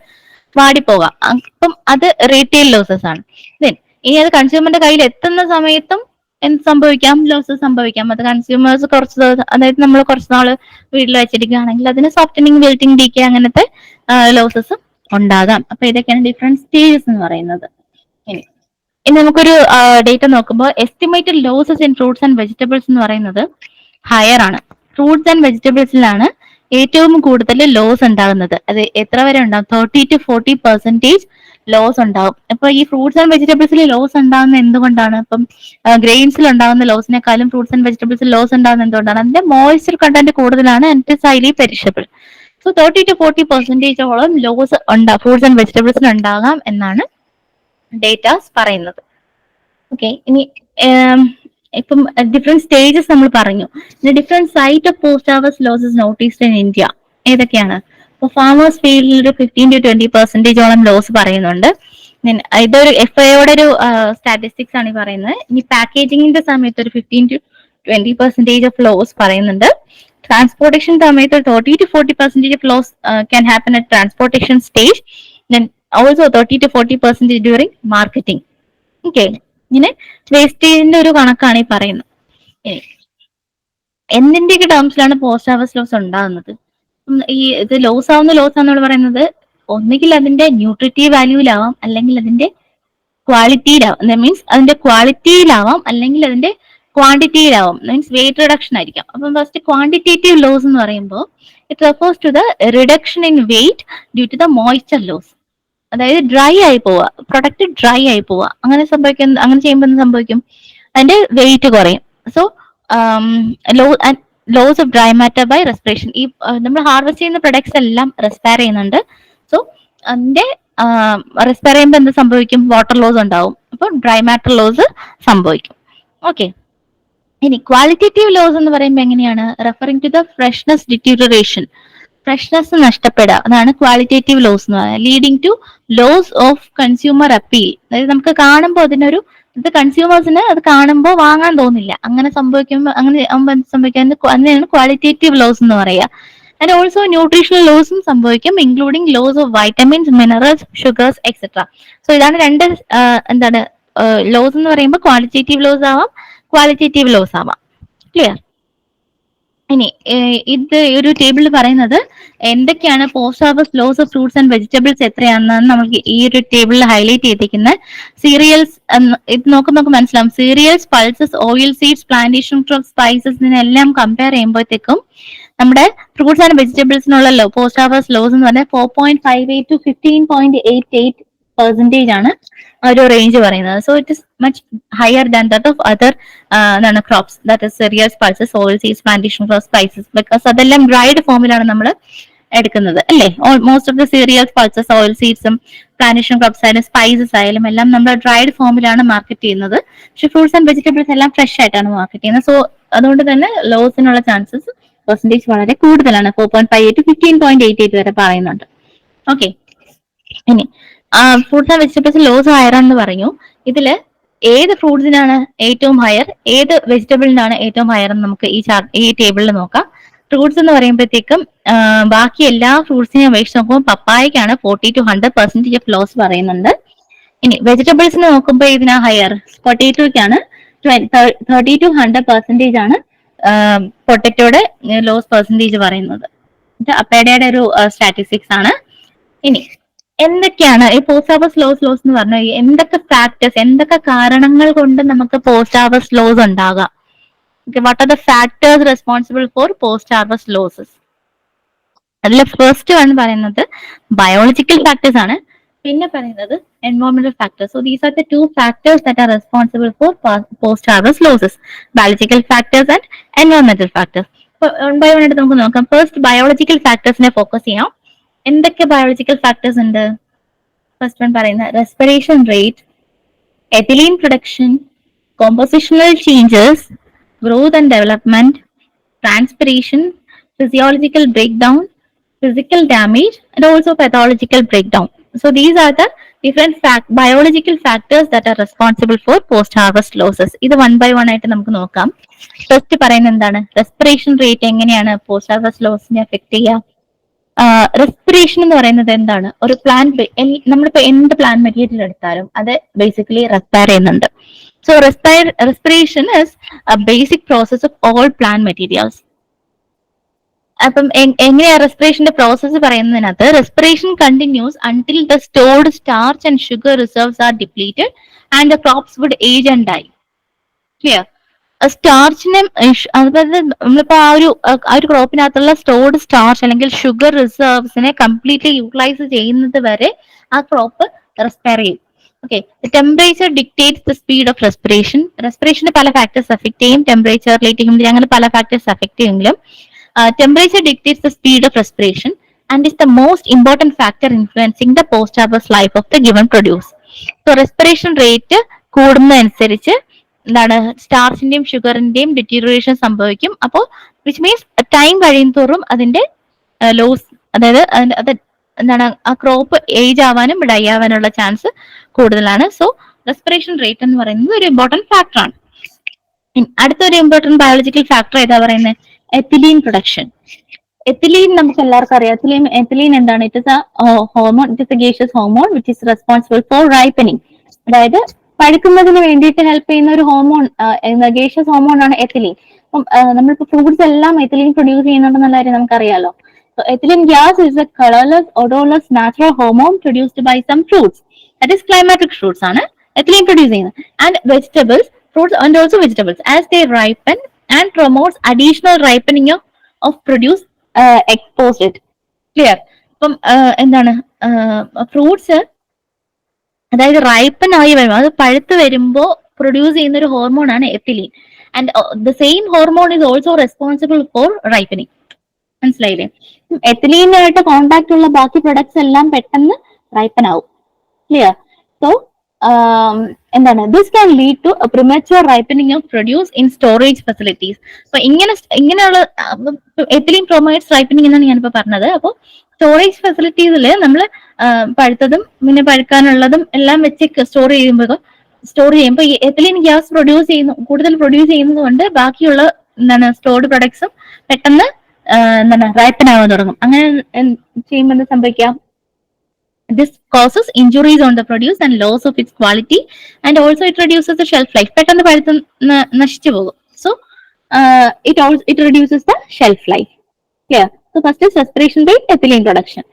വാടിപ്പോകാം. അപ്പം അത് റീറ്റെയിൽ ലോസസ് ആണ്. ഇനി അത് കൺസ്യൂമറിന്റെ കയ്യിൽ എത്തുന്ന സമയത്തും എന്ത് സംഭവിക്കാം? ലോസസ് സംഭവിക്കാം. അത് കൺസ്യൂമേഴ്സ് കുറച്ച്, അതായത് നമ്മൾ കുറച്ച് നാള് വീട്ടിൽ വെച്ചിരിക്കുകയാണെങ്കിൽ അതിന് സോഫ്റ്റനിങ്, വിൽറ്റിംഗ്, ഡീകെ അങ്ങനത്തെ ലോസസ് ഉണ്ടാകാം. അപ്പൊ ഇതൊക്കെയാണ് ഡിഫറെന്റ് സ്റ്റേജസ് എന്ന് പറയുന്നത്. ഇനി നമുക്കൊരു ഡേറ്റ നോക്കുമ്പോൾ estimated losses in fruits and vegetables എന്ന് പറയുന്നത് ഹയർ ആണ്. ഫ്രൂട്ട്സ് ആൻഡ് വെജിറ്റബിൾസിലാണ് ഏറ്റവും കൂടുതൽ ലോസ് ഉണ്ടാകുന്നത്. അത് എത്ര വരെ ഉണ്ടാകും? 30-40% ലോസ് ഉണ്ടാവും. അപ്പൊ ഈ ഫ്രൂട്ട്സ് ആൻഡ് വെജിറ്റബിൾസിൽ ലോസ് ഉണ്ടാകുന്ന എന്തുകൊണ്ടാണ്? ഇപ്പം ഗ്രെയിൻസിൽ ഉണ്ടാകുന്ന ലോസിനെക്കാളും ഫ്രൂട്ട്സ് ആൻഡ് വെജിറ്റബിൾസിൽ ലോസ് ഉണ്ടാകുന്ന എന്തുകൊണ്ടാണ്? അതിന്റെ മോയ്സ്ചർ കണ്ടന്റ് കൂടുതലാണ്, and it is highly perishable. So 30-40% loss fruits and വെജിറ്റബിൾസിന് ഉണ്ടാകാം എന്നാണ് ഡേറ്റാസ് പറയുന്നത്. ഓക്കെ, ഇനി ഇപ്പം ഡിഫറെന്റ് സ്റ്റേജസ് നമ്മൾ പറഞ്ഞു. Different site of post harvest losses noticed in India ഏതൊക്കെയാണ്? ഇപ്പൊ ഫാമേഴ്സ് ഫീൽഡിൽ ഒരു 15-20% ലോസ് പറയുന്നുണ്ട്. ഇതൊരു FAOയുടെ ഒരു സ്റ്റാറ്റിസ്റ്റിക്സ് ആണ് ഈ പറയുന്നത്. ഇനി പാക്കേജിങ്ങിന്റെ സമയത്ത് ഒരു 15-20% ഓഫ് ലോസ് പറയുന്നുണ്ട്. ട്രാൻസ്പോർട്ടേഷൻ സമയത്ത് 30-40% of loss can happen at transportation stage, then also 30-40% during marketing. Okay, ഇങ്ങനെ വേസ്റ്റേജിന്റെ ഒരു കണക്കാണ് ഈ പറയുന്നത്. എന്തിന്റെയൊക്കെ ടേംസിലാണ് പോസ്റ്റ് ഹാർവസ്റ്റ് ലോസ് ഉണ്ടാകുന്നത്? ഈ ഇത് ലോസ് ആവുന്ന പറയുന്നത് ഒന്നുകിൽ അതിന്റെ ന്യൂട്രിറ്റീവ് വാല്യൂലാവാം, അല്ലെങ്കിൽ അതിന്റെ ക്വാളിറ്റിയിലാവാം. മീൻസ് അതിന്റെ ക്വാളിറ്റിയിലാവാം, അല്ലെങ്കിൽ അതിന്റെ ക്വാണ്ടിറ്റിയിലാവാം. മീൻസ് വെയിറ്റ് റിഡക്ഷൻ ആയിരിക്കാം. അപ്പം ഫസ്റ്റ് ക്വാണ്ടിറ്റേറ്റീവ് ലോസ് എന്ന് പറയുമ്പോൾ it refers to the reduction in weight due to the moisture loss. അതായത് ഡ്രൈ ആയി പോവുക, പ്രൊഡക്റ്റ് ഡ്രൈ ആയി പോവുക. അങ്ങനെ ചെയ്യുമ്പോൾ എന്ത് സംഭവിക്കും? അതിന്റെ വെയിറ്റ് കുറയും. So loss of dry matter by respiration. ഈ നമ്മൾ ഹാർവെസ്റ്റ് ചെയ്യുന്ന പ്രൊഡക്ട്സ് എല്ലാം റെസ്പയർ ചെയ്യുന്നുണ്ട്. സോ അതിന്റെ റെസ്പയർ ചെയ്യുമ്പോൾ എന്ത് സംഭവിക്കും? വാട്ടർ ലോസ് ഉണ്ടാവും. അപ്പൊ ഡ്രൈ മാറ്റർ ലോസ് സംഭവിക്കും. ഓക്കെ, ഇനി ക്വാളിറ്റേറ്റീവ് ലോസ് എന്ന് പറയുമ്പോൾ എങ്ങനെയാണ്? Referring to the freshness deterioration, freshness നഷ്ടപ്പെടുക, അതാണ് ക്വാളിറ്റേറ്റീവ് ലോസ് എന്ന് പറയുന്നത്. Leading to loss of consumer appeal, അതായത് നമുക്ക് കാണുമ്പോൾ അതിനൊരു ഇത് കൺസ്യൂമേഴ്സിന് അത് കാണുമ്പോൾ വാങ്ങാൻ തോന്നില്ല. അങ്ങനെ സംഭവിക്കുമ്പോൾ അതിനെയാണ് ക്വാളിറ്റേറ്റീവ് ലോസ് എന്ന് പറയുക. ആൻഡ് ഓൾസോ ന്യൂട്രീഷണൽ ലോസും സംഭവിക്കും, including loss of vitamins, minerals, sugars etcetera. So ഇതാണ് രണ്ട് എന്താണ് ലോസ് എന്ന് പറയുമ്പോൾ ക്വാളിറ്റേറ്റീവ് ലോസ് ആവാം, ക്വാളിറ്റേറ്റീവ് ലോസ് ആവാം. ക്ലിയർ? ഇനി ഇത് ഒരു ടേബിളിൽ പറയുന്നത് എന്തൊക്കെയാണ് post harvest loss of fruits and vegetables എത്രയാണെന്നാണ് നമുക്ക് ഈ ഒരു ടേബിളിൽ ഹൈലൈറ്റ് ചെയ്തിരിക്കുന്നത്. സീരിയൽസ് ഇത് നമുക്ക് മനസ്സിലാവും. Cereals, pulses, oil seeds, plantation crop, spices, ഇതിനെല്ലാം കമ്പയർ ചെയ്യുമ്പോഴത്തേക്കും നമ്മുടെ ഫ്രൂട്ട്സ് ആൻഡ് വെജിറ്റബിൾസിനുള്ള പോസ്റ്റ് ഹാർവസ്റ്റ് ലോസ് എന്ന് പറഞ്ഞാൽ 4.58 to 15.88% ആണ് ഒരു റേഞ്ച് പറയുന്നത്. So it is much higher than that of other crops, that is cereals, pulses, oil seeds, plantation crops, spices, because അതെല്ലാം ഡ്രൈഡ് ഫോമിലാണ് നമ്മൾ എടുക്കുന്നത്, അല്ലേ? Most of the cereals, pulses, oil സീഡ്സും പ്ലാന്റേഷൻ ക്രോപ്സ് ആയാലും സ്പൈസസ് ആയാലും എല്ലാം നമ്മൾ ഡ്രൈഡ് ഫോമിലാണ് മാർക്കറ്റ് ചെയ്യുന്നത്. പക്ഷെ ഫ്രൂട്ട്സ് ആൻഡ് വെജിറ്റബിൾസ് എല്ലാം ഫ്രഷ് ആയിട്ടാണ് മാർക്കറ്റ് ചെയ്യുന്നത്. സോ അതുകൊണ്ട് തന്നെ ലോസിനുള്ള ചാൻസസ് പെർസെന്റേജ് വളരെ കൂടുതലാണ്. 4.58 to 15.88 വരെ പറയുന്നുണ്ട്. ഓക്കെ, ഇനി fruits and vegetables loss higher എന്ന് പറഞ്ഞു. ഇതില് ഏത് ഫ്രൂട്ട്സിനാണ് ഏറ്റവും ഹയർ, ഏത് വെജിറ്റബിളിനാണ് ഏറ്റവും ഹയർ എന്ന് നമുക്ക് ഈ ടേബിളിൽ നോക്കാം. ഫ്രൂട്ട്സ് എന്ന് പറയുമ്പോഴത്തേക്കും ബാക്കി എല്ലാ ഫ്രൂട്ട്സിനെ അപേക്ഷിച്ച് നോക്കുമ്പോൾ പപ്പായക്കാണ് 40-100% ഓഫ് ലോസ് പറയുന്നുണ്ട്. ഇനി വെജിറ്റബിൾസിന് നോക്കുമ്പോൾ ഇതിനാ ഹയർ. പൊട്ടേറ്റോയ്ക്കാണ് 30-100% ആണ് പൊട്ടറ്റോയുടെ ലോസ് പെർസെന്റേജ് പറയുന്നത്. അപ്പേഡയുടെ ഒരു സ്റ്റാറ്റിസ്റ്റിക്സ് ആണ്. ഇനി എന്തൊക്കെയാണ് ഈ പോസ്റ്റ് ഹാർവസ്റ്റ് ലോസ് എന്ന് പറഞ്ഞാൽ എന്തൊക്കെ ഫാക്ടേഴ്സ്, എന്തൊക്കെ കാരണങ്ങൾ കൊണ്ട് നമുക്ക് പോസ്റ്റ് ഹാർവസ്റ്റ് ലോസ് ഉണ്ടാകാം? What are the factors responsible for post harvest losses? അതിൽ ഫസ്റ്റ് വൺ പറയുന്നത് ബയോളജിക്കൽ ഫാക്ടേഴ്സ് ആണ്. പിന്നെ പറയുന്നത് എൻവയോൺമെന്റൽ factors. So these are the two factors that are responsible for post harvest losses. Biological factors and എൻവയോൺമെന്റൽ factors. One by one ആയിട്ട് നമുക്ക് നോക്കാം. First biological ഫാക്ടേഴ്സിനെ focus ചെയ്യാം. എന്തൊക്കെ ബയോളജിക്കൽ ഫാക്ടേഴ്സ് ഉണ്ട്? ഫസ്റ്റ് വൺ പറയുന്ന respiration rate, ethylene production, compositional changes, growth and development, transpiration, physiological breakdown, physical damage, and also pathological breakdown. So these are the different biological factors that are responsible for post-harvest losses. ഇത് one by one ആയിട്ട് നമുക്ക് നോക്കാം. First പറയുന്നത് എന്താണ്? Respiration rate എങ്ങനെയാണ് post harvest ലോസിനെ effect ചെയ്യുക? Respiration എന്ന് പറയുന്നത് എന്താണ്? ഒരു പ്ലാന്റ്, നമ്മളിപ്പോ എന്ത് പ്ലാന്റ് മെറ്റീരിയൽ എടുത്താലും അത് ബേസിക്കലി റെസ്പയർ ചെയ്യുന്നുണ്ട്. So respiration is a basic process of all plant materials. അപ്പം എങ്ങനെയാ റെസ്പിറേഷന്റെ പ്രോസസ്സ് പറയുന്നതിനകത്ത്, respiration continues until the stored starch and sugar reserves are depleted and the crops would age and die. Clear? സ്റ്റാർച്ചിനെ, അതായത് നമ്മളിപ്പോ ആ ഒരു ക്രോപ്പിനകത്തുള്ള സ്റ്റോർഡ് സ്റ്റാർച്ച് അല്ലെങ്കിൽ ഷുഗർ റിസർവ്സിനെ കംപ്ലീറ്റ്ലി യൂട്ടിലൈസ് ചെയ്യുന്നത് വരെ ആ ക്രോപ്പ് റെസ്പയർ ചെയ്യും. Okay, temperature dictates the speed of respiration. റെസ്പിറേഷന് പല ഫാക്ടേഴ്സ് എഫക്ട് ചെയ്യും. ടെമ്പറേച്ചർ, ലൈറ്റ്, ഹ്യൂമിഡിറ്റി, അങ്ങനെ പല ഫാക്ടേഴ്സ് എഫക്ട് ചെയ്യുമെങ്കിലും temperature dictates the speed of respiration and is the most important factor influencing the post-harvest life of the given produce. So respiration rate കൂടുന്നതനുസരിച്ച് എന്താണ്, സ്റ്റാർച്ചിന്റെയും ഷുഗറിന്റെയും deterioration സംഭവിക്കും. അപ്പോൾ which means time കഴിയുന്തോറും അതിന്റെ loss, അതായത് അത് എന്താണ്, ആ ക്രോപ്പ് ഏജ് ആവാനും ഡൈ ആവാനുള്ള ചാൻസ് കൂടുതലാണ്. സോ റെസ്പിറേഷൻ റേറ്റ് എന്ന് പറയുന്നത് ഒരു ഇമ്പോർട്ടന്റ് ഫാക്ടറാണ്. അടുത്തൊരു ഇമ്പോർട്ടന്റ് ബയോളജിക്കൽ ഫാക്ടർ ഏതാ പറയുന്നത്? Ethylene production. എത്തിലീൻ നമുക്ക് എല്ലാവർക്കും അറിയാം. എത്തിലീൻ എന്താണ്? It is A hormone, it is A gaseous hormone which is responsible for ripening. അതായത് പഴുക്കുന്നതിന് വേണ്ടിയിട്ട് ഹെൽപ്പ് ചെയ്യുന്ന ഒരു ഹോർമോൺ, ഗേഷ്യസ് ഹോർമോൺ ആണ് എത്തിലീൻ. അപ്പം നമ്മളിപ്പോ ഫ്രൂട്ട്സ് എല്ലാം എത്തിലീൻ പ്രൊഡ്യൂസ് ചെയ്യുന്നുണ്ടെന്നുള്ള കാര്യം നമുക്കറിയാലോ. Ethylene gas is a colorless, odorless natural hormone produced by some fruits. That is climatic fruits ആണ് ethylene produce ചെയ്യുന്നത്. And vegetables, fruits and also vegetables, as they ripen and promotes additional ripening of produce exposed it. Clear? അപ്പം എന്താണ്, fruits അതായത് ripen ആയി വരുമ്പോൾ, അത് പഴുത്ത് വരുമ്പോൾ പ്രൊഡ്യൂസ് ചെയ്യുന്ന ഒരു ഹോർമോൺ ആണ് ethylene. And the same hormone is also responsible for ripening. മനസ്സിലായില്ലേ? എത്തിലീനായിട്ട് കോണ്ടാക്ട് ഉള്ള ബാക്കി പ്രൊഡക്ട്സ് എല്ലാം പെട്ടെന്ന് റൈപ്പൻ ആവും. ക്ലിയർ? സോ എന്താണ്, this can lead to premature ripening of produce in storage facilities. അപ്പൊ ഇങ്ങനെയുള്ള എത്തിലീൻ പ്രൊമോട്ട്സ് റൈപ്പനിങ് എന്നാണ് ഞാനിപ്പോ പറഞ്ഞത്. അപ്പോൾ സ്റ്റോറേജ് ഫെസിലിറ്റീസിൽ നമ്മൾ പഴുത്തതും പിന്നെ പഴുക്കാനുള്ളതും എല്ലാം വെച്ച് സ്റ്റോർ ചെയ്യുമ്പോൾ ഈ എത്തിലീൻ ഗ്യാസ് കൂടുതൽ പ്രൊഡ്യൂസ് ചെയ്യുന്നത് കൊണ്ട് ബാക്കിയുള്ള എന്താണ് സ്റ്റോർഡ് പ്രൊഡക്ട്സും പെട്ടെന്ന് എന്താണ് റൈപ്പൻ ആവാൻ തുടങ്ങും. അങ്ങനെ ചെയ്യുമ്പോൾ എന്താ സംഭവിക്കാം? This causes injuries on the produce and loss of its quality, and also it reduces the shelf life. പെട്ടെന്ന് പഴുത്ത് നശിച്ചു പോകും. So it reduces the shelf life. Yeah. So first is respiration rate, ethylene production.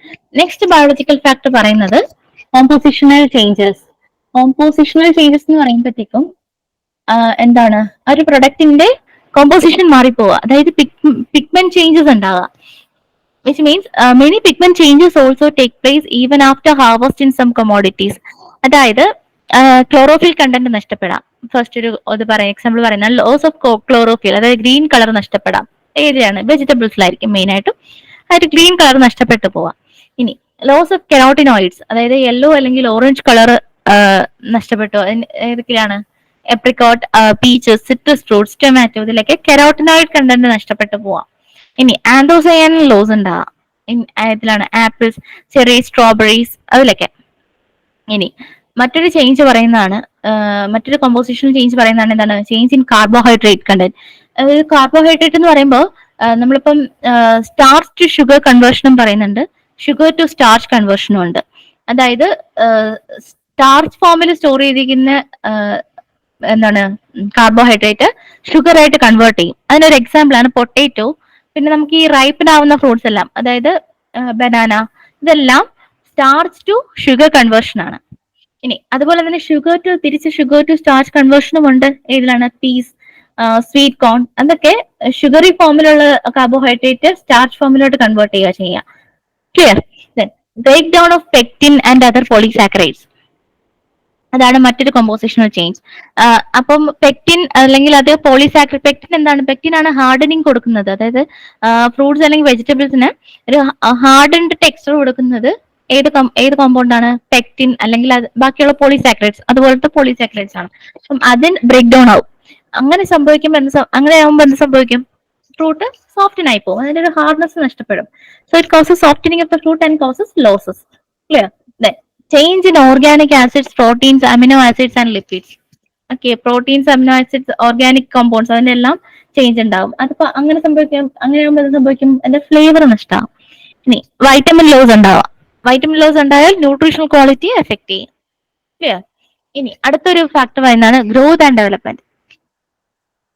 Next biological factor പറയുന്നത് compositional changes. Compositional changes എന്ന് പറയുമ്പോഴത്തേക്കും എന്താണ്, ഒരു പ്രൊഡക്റ്റിന്റെ composition മാറിപ്പോവുക, അതായത് പിഗ്മെന്റ് ചേഞ്ചസ് ഉണ്ടാവുക. Which means many pigment changes also take place even after harvest in some commodities. അതായത് chlorophyll content നഷ്ടപ്പെടാം. First ഒരു പറയാം, എക്സാമ്പിൾ പറയുന്ന ലോസ് ഓഫ് ക്ലോറോഫിൽ, അതായത് ഗ്രീൻ കളർ നഷ്ടപ്പെടാം. ഏതിലാണ്? വെജിറ്റബിൾസിലായിരിക്കും മെയിൻ ആയിട്ടും. അതായത് ഗ്രീൻ കളർ നഷ്ടപ്പെട്ടു പോവാം. ഇനി ലോസ് ഓഫ് കെരോട്ടിനോയിഡ്സ്, അതായത് യെല്ലോ അല്ലെങ്കിൽ ഓറഞ്ച് കളർ നഷ്ടപ്പെട്ടു. ഏതൊക്കെയാണ്? എപ്രിക്കോട്ട്, പീച്ചസ്, സിട്രസ് ഫ്രൂട്ട്സ്, ടൊമാറ്റോ, ഇതിലൊക്കെ കെരോട്ടിനോയിഡ് കണ്ടന്റ് നഷ്ടപ്പെട്ടു പോവാം. ഇനി ആന്തോസയാനിൻ ലോസ് ഉണ്ടാവാം. ഇതിലാണ് ആപ്പിൾസ്, ചെറി, സ്ട്രോബെറീസ്, അതിലൊക്കെ. ഇനി മറ്റൊരു ചേഞ്ച് പറയുന്നതാണ്, മറ്റൊരു കോമ്പോസിഷണൽ ചേഞ്ച് പറയുന്നതാണ് എന്താണ്? Change in carbohydrate content. അതായത് കാർബോഹൈഡ്രേറ്റ് എന്ന് പറയുമ്പോൾ നമ്മളിപ്പം സ്റ്റാർച്ച് ടു ഷുഗർ കൺവേർഷനും പറയുന്നുണ്ട്, ഷുഗർ ടു സ്റ്റാർച്ച് കൺവേർഷനും ഉണ്ട്. അതായത് സ്റ്റാർച്ച് ഫോമിൽ സ്റ്റോർ ചെയ്തിരിക്കുന്ന എന്താണ് കാർബോഹൈഡ്രേറ്റ് ഷുഗർ ആയിട്ട് കൺവേർട്ട് ചെയ്യും. അതിനൊരു എക്സാമ്പിൾ ആണ് പൊട്ടേറ്റോ. പിന്നെ നമുക്ക് ഈ റൈപ്പൻ ആവുന്ന ഫ്രൂട്ട്സ് എല്ലാം, അതായത് ബനാന, ഇതെല്ലാം സ്റ്റാർച്ച് ടു ഷുഗർ കൺവേർഷൻ ആണ്. ഇനി അതുപോലെ തന്നെ ഷുഗർ ടു സ്റ്റാർച്ച് കൺവേർഷനും ഉണ്ട്. ഏതിലാണ്? പീസ്, സ്വീറ്റ് കോൺ, അതൊക്കെ ഷുഗറി ഫോമിലുള്ള കാർബോഹൈഡ്രേറ്റ് സ്റ്റാർച്ച് ഫോമിലോട്ട് കൺവേർട്ട് ചെയ്യുക. Clear? Break down of pectin and other polysaccharides, അതാണ് മറ്റൊരു കോമ്പോസിഷണൽ ചേഞ്ച്. അപ്പം പെക്റ്റിൻ അല്ലെങ്കിൽ അത് പെക്റ്റിൻ എന്താണ്? പെക്റ്റിൻ ആണ് ഹാർഡനിങ് കൊടുക്കുന്നത്. അതായത് ഫ്രൂട്ട്സ് അല്ലെങ്കിൽ വെജിറ്റബിൾസിന് ഒരു ഹാർഡൻഡ് ടെക്സ്ചർ കൊടുക്കുന്നത് ഏത് കോമ്പൗണ്ട് ആണ്? പെക്റ്റിൻ അല്ലെങ്കിൽ ബാക്കിയുള്ള പോളിസാക്കറൈഡ്സ്, അതുപോലത്തെ പോളിസാക്കറൈഡ്സ് ആണ്. അപ്പം അതിന് ബ്രേക്ക് ഡൗൺ ആവും. അങ്ങനെ ആവുമ്പോൾ എന്ത് സംഭവിക്കും? ഫ്രൂട്ട് സോഫ്റ്റൻ ആയി പോകും, അതിന്റെ ഒരു ഹാർഡ്നെസ് നഷ്ടപ്പെടും. So it causes softening of the fruit and causes losses. Clear? Change in organic acids, proteins, amino acids and lipids. Okay, proteins, amino acids, organic compounds, അതിന്റെ എല്ലാം ചേഞ്ച് ഉണ്ടാവും. അതിപ്പോ അങ്ങനെയാകുമ്പോൾ എന്ത് സംഭവിക്കും? അതിന്റെ ഫ്ലേവർ നഷ്ടമാവും. ഇനി വൈറ്റമിൻ ലോസ് ഉണ്ടാവാം. വൈറ്റമിൻ ലോസ് ഉണ്ടായാൽ ന്യൂട്രീഷണൽ ക്വാളിറ്റി എഫക്ട് ചെയ്യും. ക്ലിയർ? ഇനി അടുത്തൊരു ഫാക്ടർ പറയുന്നതാണ് ഗ്രോത്ത് ആൻഡ് ഡെവലപ്മെന്റ്.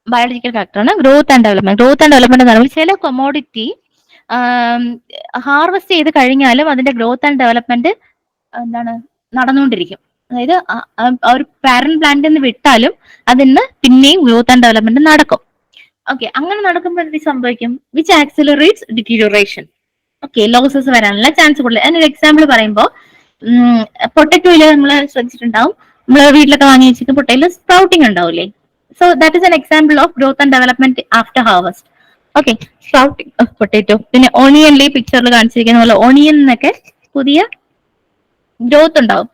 ബയോളജിക്കൽ ഫാക്ടറാണ് growth and development. Growth and development എന്ന് പറയുമ്പോൾ ചില കൊമോഡിറ്റി ഹാർവെസ്റ്റ് ചെയ്ത് കഴിഞ്ഞാലും അതിന്റെ ഗ്രോത്ത് ആൻഡ് ഡെവലപ്മെന്റ് എന്താണ് നടന്നുകൊണ്ടിരിക്കും. അതായത് ഒരു പാരന്റ് പ്ലാന്റ് നിന്ന് വിട്ടാലും അതിന് പിന്നെയും ഗ്രോത്ത് ആൻഡ് ഡെവലപ്മെന്റ് നടക്കും. ഓക്കെ, അങ്ങനെ നടക്കുമ്പോൾ എന്ത് സംഭവിക്കും? Which accelerates deterioration. Okay, losses വരാനുള്ള ചാൻസ് കൂടുതൽ. അതിനൊരു എക്സാമ്പിൾ പറയുമ്പോൾ പൊട്ടറ്റോയില് നമ്മൾ ശ്രദ്ധിച്ചിട്ടുണ്ടാവും, നമ്മൾ വീട്ടിലൊക്കെ വാങ്ങി വെച്ചിട്ട് പൊട്ടയിൽ സ്പ്രൗട്ടിങ് ഉണ്ടാവില്ലേ? So that is an example of growth and development after harvest. Okay, sprouting of potato. പിന്നെ ഓണിയനിലെ പിക്ചറിൽ കാണിച്ചിരിക്കുന്ന പോലെ ഓണിയൻ എന്നൊക്കെ പുതിയ ഗ്രോത്ത് ഉണ്ടാവും.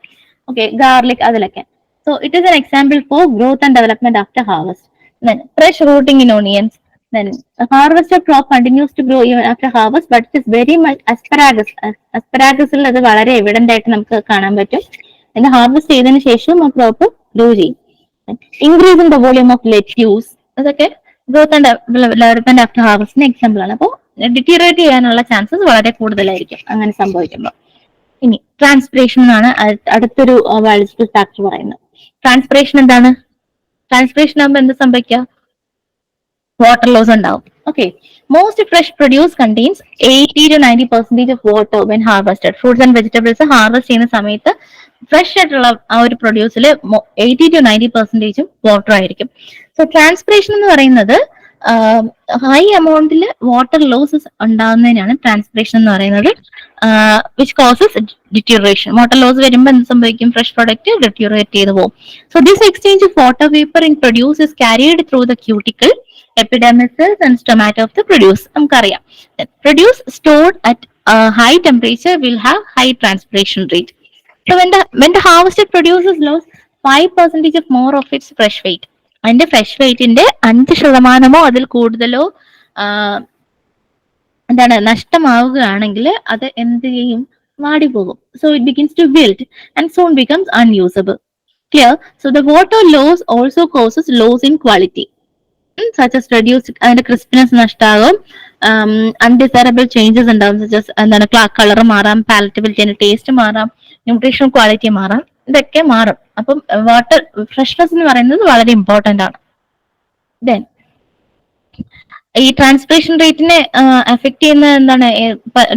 ഓക്കെ, ഗാർലിക്, അതിലൊക്കെ. So it is an example for growth and development after harvest. Then fresh rooting in onions. Then the harvested crop continues to grow even after harvest, but it is very much asparagus. Asparagus അത് വളരെ evident ആയിട്ട് നമുക്ക് കാണാൻ പറ്റും. പിന്നെ harvest ചെയ്തതിനു ശേഷം ആ ക്രോപ്പ് ഗ്രോ ചെയ്യും. Increase in the volume of lettuce, അതൊക്കെ ഗ്രോത്ത് ആൻഡ് ഡെവലപ്മെന്റ് ആഫ്റ്റർ ഹാർവസ്റ്റിന് എക്സാമ്പിൾ ആണ്. അപ്പോൾ ഡിറ്റീറിയേറ്റ് ചെയ്യാനുള്ള ചാൻസസ് വളരെ കൂടുതലായിരിക്കും അങ്ങനെ സംഭവിക്കുമ്പോൾ. ഇനി ട്രാൻസ്പിറേഷൻ എന്നാണ് അടുത്തൊരു ബയോളജിക്കൽ ഫാക്ടർ പറയുന്നത്. ട്രാൻസ്പിറേഷൻ എന്താണ്? ട്രാൻസ്പിറേഷൻ ആകുമ്പോൾ എന്ത് സംഭവിക്കുക? വാട്ടർ ലോസ് ഉണ്ടാവും. Okay, most fresh produce contains 80 to 90% of water when harvested. Fruits and vegetables harvest ചെയ്യുന്ന സമയത്ത് ഫ്രഷ് ആയിട്ടുള്ള ആ ഒരു പ്രൊഡ്യൂസിൽ 80 to 90% വാട്ടർ ആയിരിക്കും. സോ ട്രാൻസ്പിറേഷൻ എന്ന് പറയുന്നത് ഹൈ എമൗണ്ടിൽ വാട്ടർ ലോസസ് ഉണ്ടാകുന്നതിനാണ് ട്രാൻസ്പിറേഷൻ എന്ന് പറയുന്നത്. Which causes deterioration. Water loss വരുമ്പോൾ എന്ത് സംഭവിക്കും? ഫ്രഷ് പ്രൊഡക്റ്റ് ഡിറ്റീറിയേറ്റ് ചെയ്ത് പോകും. So this exchange of water vapour in produce is carried through the cuticle, epidermis and stomata of the produce. നമുക്കറിയാം, produce stored at high temperature will have high transpiration rate. So when the harvested produce is lost 5% of more of its fresh weight. അതിന്റെ fresh വെയിറ്റിന്റെ 5% അതിൽ കൂടുതലോ എന്താണ് നഷ്ടമാവുകയാണെങ്കിൽ അത് എന്ത് ചെയ്യും? വാടിപ്പോകും. So it begins to wilt and soon becomes unusable. Clear? So the water loss also causes loss in quality, such as reduced അതിന്റെ ക്രിസ്പിനെസ് നഷ്ടമാകും, അൺഡിസൈറബിൾ ചേഞ്ചസ് ഉണ്ടാകും, സച്ച് എന്താണ് കളർ മാറാം, പാലറ്റബിലിറ്റി അതിന്റെ ടേസ്റ്റ് മാറാം, ന്യൂട്രീഷണൽ ക്വാളിറ്റി മാറാം, ഇതൊക്കെ മാറും. അപ്പം വാട്ടർ ഫ്രഷ്നെസ് എന്ന് പറയുന്നത് വളരെ ഇമ്പോർട്ടന്റ് ആണ്. ദെൻ ഈ ട്രാൻസ്പിറേഷൻ റേറ്റിനെ എഫക്ട് ചെയ്യുന്ന എന്താണ്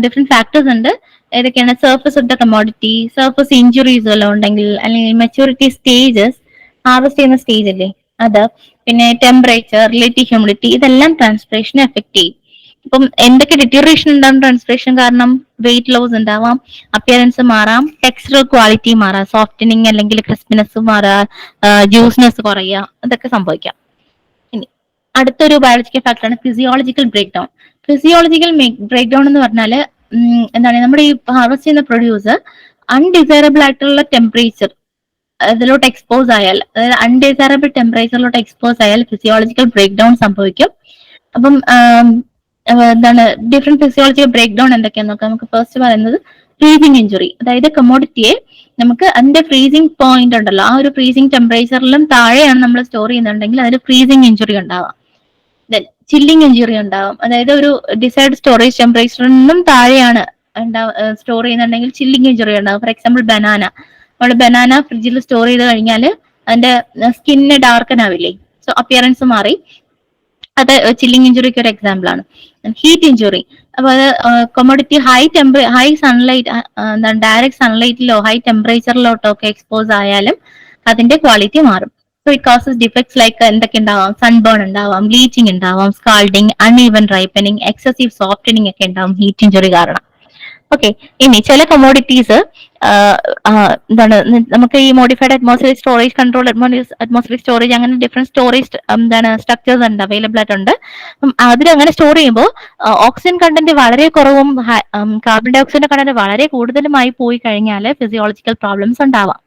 ഡിഫറെന്റ് ഫാക്ടേഴ്സ് ഉണ്ട്. ഏതൊക്കെയാണ്? Surface of the commodity, surface injuries വല്ലതും ഉണ്ടെങ്കിൽ, അല്ലെങ്കിൽ മെച്യൂരിറ്റി സ്റ്റേജസ്, ഹാർവെസ്റ്റ് ചെയ്യുന്ന സ്റ്റേജ് അല്ലേ അത്, പിന്നെ ടെമ്പറേച്ചർ, റിലേറ്റീവ് ഹ്യൂമിഡിറ്റി, ഇതെല്ലാം ട്രാൻസ്പിറേഷനെ എഫക്ട് ചെയ്യും. ഇപ്പം എന്തൊക്കെ ഡിറ്റീറിയേഷൻ ഉണ്ടാവും ട്രാൻസ്പിറേഷൻ കാരണം? വെയിറ്റ് ലോസ് ഉണ്ടാവാം, അപ്പിയറൻസ് മാറാം, ടെക്സ്ചറൽ ക്വാളിറ്റി മാറാം, സോഫ്റ്റനിങ് അല്ലെങ്കിൽ ക്രിസ്പിനെസ് മാറാം, ജ്യൂസ്നെസ് കുറയുക, ഇതൊക്കെ സംഭവിക്കാം. ഇനി അടുത്തൊരു ബയോളജിക്കൽ ഫാക്ടറാണ് physiological break down. Physiological break down എന്ന് പറഞ്ഞാൽ എന്താണ്? നമ്മുടെ ഈ ഹാർവെസ്റ്റ് ചെയ്യുന്ന പ്രൊഡ്യൂസ് അൺഡിസൈറബിൾ ആയിട്ടുള്ള ടെമ്പറേച്ചർ അതിലോട്ട് എക്സ്പോസ് ആയാൽ, അതായത് അൺഡിസൈറബിൾ ടെമ്പറേച്ചറിലോട്ട് എക്സ്പോസ് ആയാൽ ഫിസിയോളജിക്കൽ ബ്രേക്ക് ഡൗൺ സംഭവിക്കും. അപ്പം എന്താണ് ഡിഫറെന്റ് ഫിസിയോളജിക്കൽ ബ്രേക്ക് ഡൗൺ എന്തൊക്കെയാന്ന് നോക്കാം. നമുക്ക് ഫസ്റ്റ് പറയുന്നത് ഫ്രീസിങ് ഇഞ്ചുറി. അതായത് കമോഡിറ്റിയെ നമുക്ക് അതിന്റെ ഫ്രീസിങ് പോയിന്റ് ഉണ്ടല്ലോ, ആ ഒരു ഫ്രീസിങ് ടെമ്പറേച്ചറിലും താഴെയാണ് നമ്മൾ സ്റ്റോർ ചെയ്യുന്നുണ്ടെങ്കിൽ അതിന് ഫ്രീസിങ് ഇഞ്ചുറി ഉണ്ടാവാം. ദെൻ ചില്ലിങ് ഇഞ്ചുറി ഉണ്ടാവും, അതായത് ഒരു ഡിസൈഡ് സ്റ്റോറേജ് ടെമ്പറേച്ചറിൽ നിന്നും താഴെയാണ് സ്റ്റോർ ചെയ്യുന്നുണ്ടെങ്കിൽ ചില്ലിങ് ഇഞ്ചുറി ഉണ്ടാവും. ഫോർ എക്സാമ്പിൾ ബനാന, നമ്മൾ ബനാന ഫ്രിഡ്ജിൽ സ്റ്റോർ ചെയ്ത് കഴിഞ്ഞാൽ അതിന്റെ സ്കിന്ന് ഡാർക്കൻ ആവില്ലേ? സോ അപ്പിയറൻസ് മാറി അത് ചില്ലിങ് ഇഞ്ചുറിക്ക് ഒരു എക്സാമ്പിൾ ആണ്. ഹീറ്റ് ഇഞ്ചുറി, അപ്പൊ അത് കൊമോഡിറ്റി ഹൈ സൺലൈറ്റ്, എന്താണ് ഡയറക്റ്റ് സൺലൈറ്റിലോ ഹൈ ടെമ്പറേച്ചറിലോട്ടോ ഒക്കെ എക്സ്പോസ് ആയാലും അതിന്റെ ക്വാളിറ്റി മാറും. So it causes defects like എന്തൊക്കെ ഉണ്ടാവാം, സൺബേൺ ഉണ്ടാവാം, ബ്ലീച്ചിങ് ഉണ്ടാവാം, സ്കാൾഡിങ്, അൺഈവൻ റൈപ്പനിങ്, എക്സസീവ് സോഫ്റ്റനിങ് ഒക്കെ ഉണ്ടാവും ഹീറ്റ് ഇഞ്ചുറി കാരണം. ഓക്കെ, ഇനി ചില കൊമോഡിറ്റീസ് എന്താണ് നമുക്ക് ഈ modified atmosphere storage, control atmosphere storage, അങ്ങനെ ഡിഫറെന്റ് സ്റ്റോറേജ് എന്താണ് സ്ട്രക്ചേഴ്സ് ഉണ്ട്, അവൈലബിൾ ആയിട്ടുണ്ട്. അപ്പം അതിലങ്ങനെ സ്റ്റോർ ചെയ്യുമ്പോൾ ഓക്സിജൻ കണ്ടന്റ് വളരെ കുറവും കാർബൺ ഡൈ ഓക്സൈഡിന്റെ കണ്ടന്റ് വളരെ കൂടുതലുമായി പോയി കഴിഞ്ഞാൽ ഫിസിയോളജിക്കൽ പ്രോബ്ലംസ് ഉണ്ടാവാം.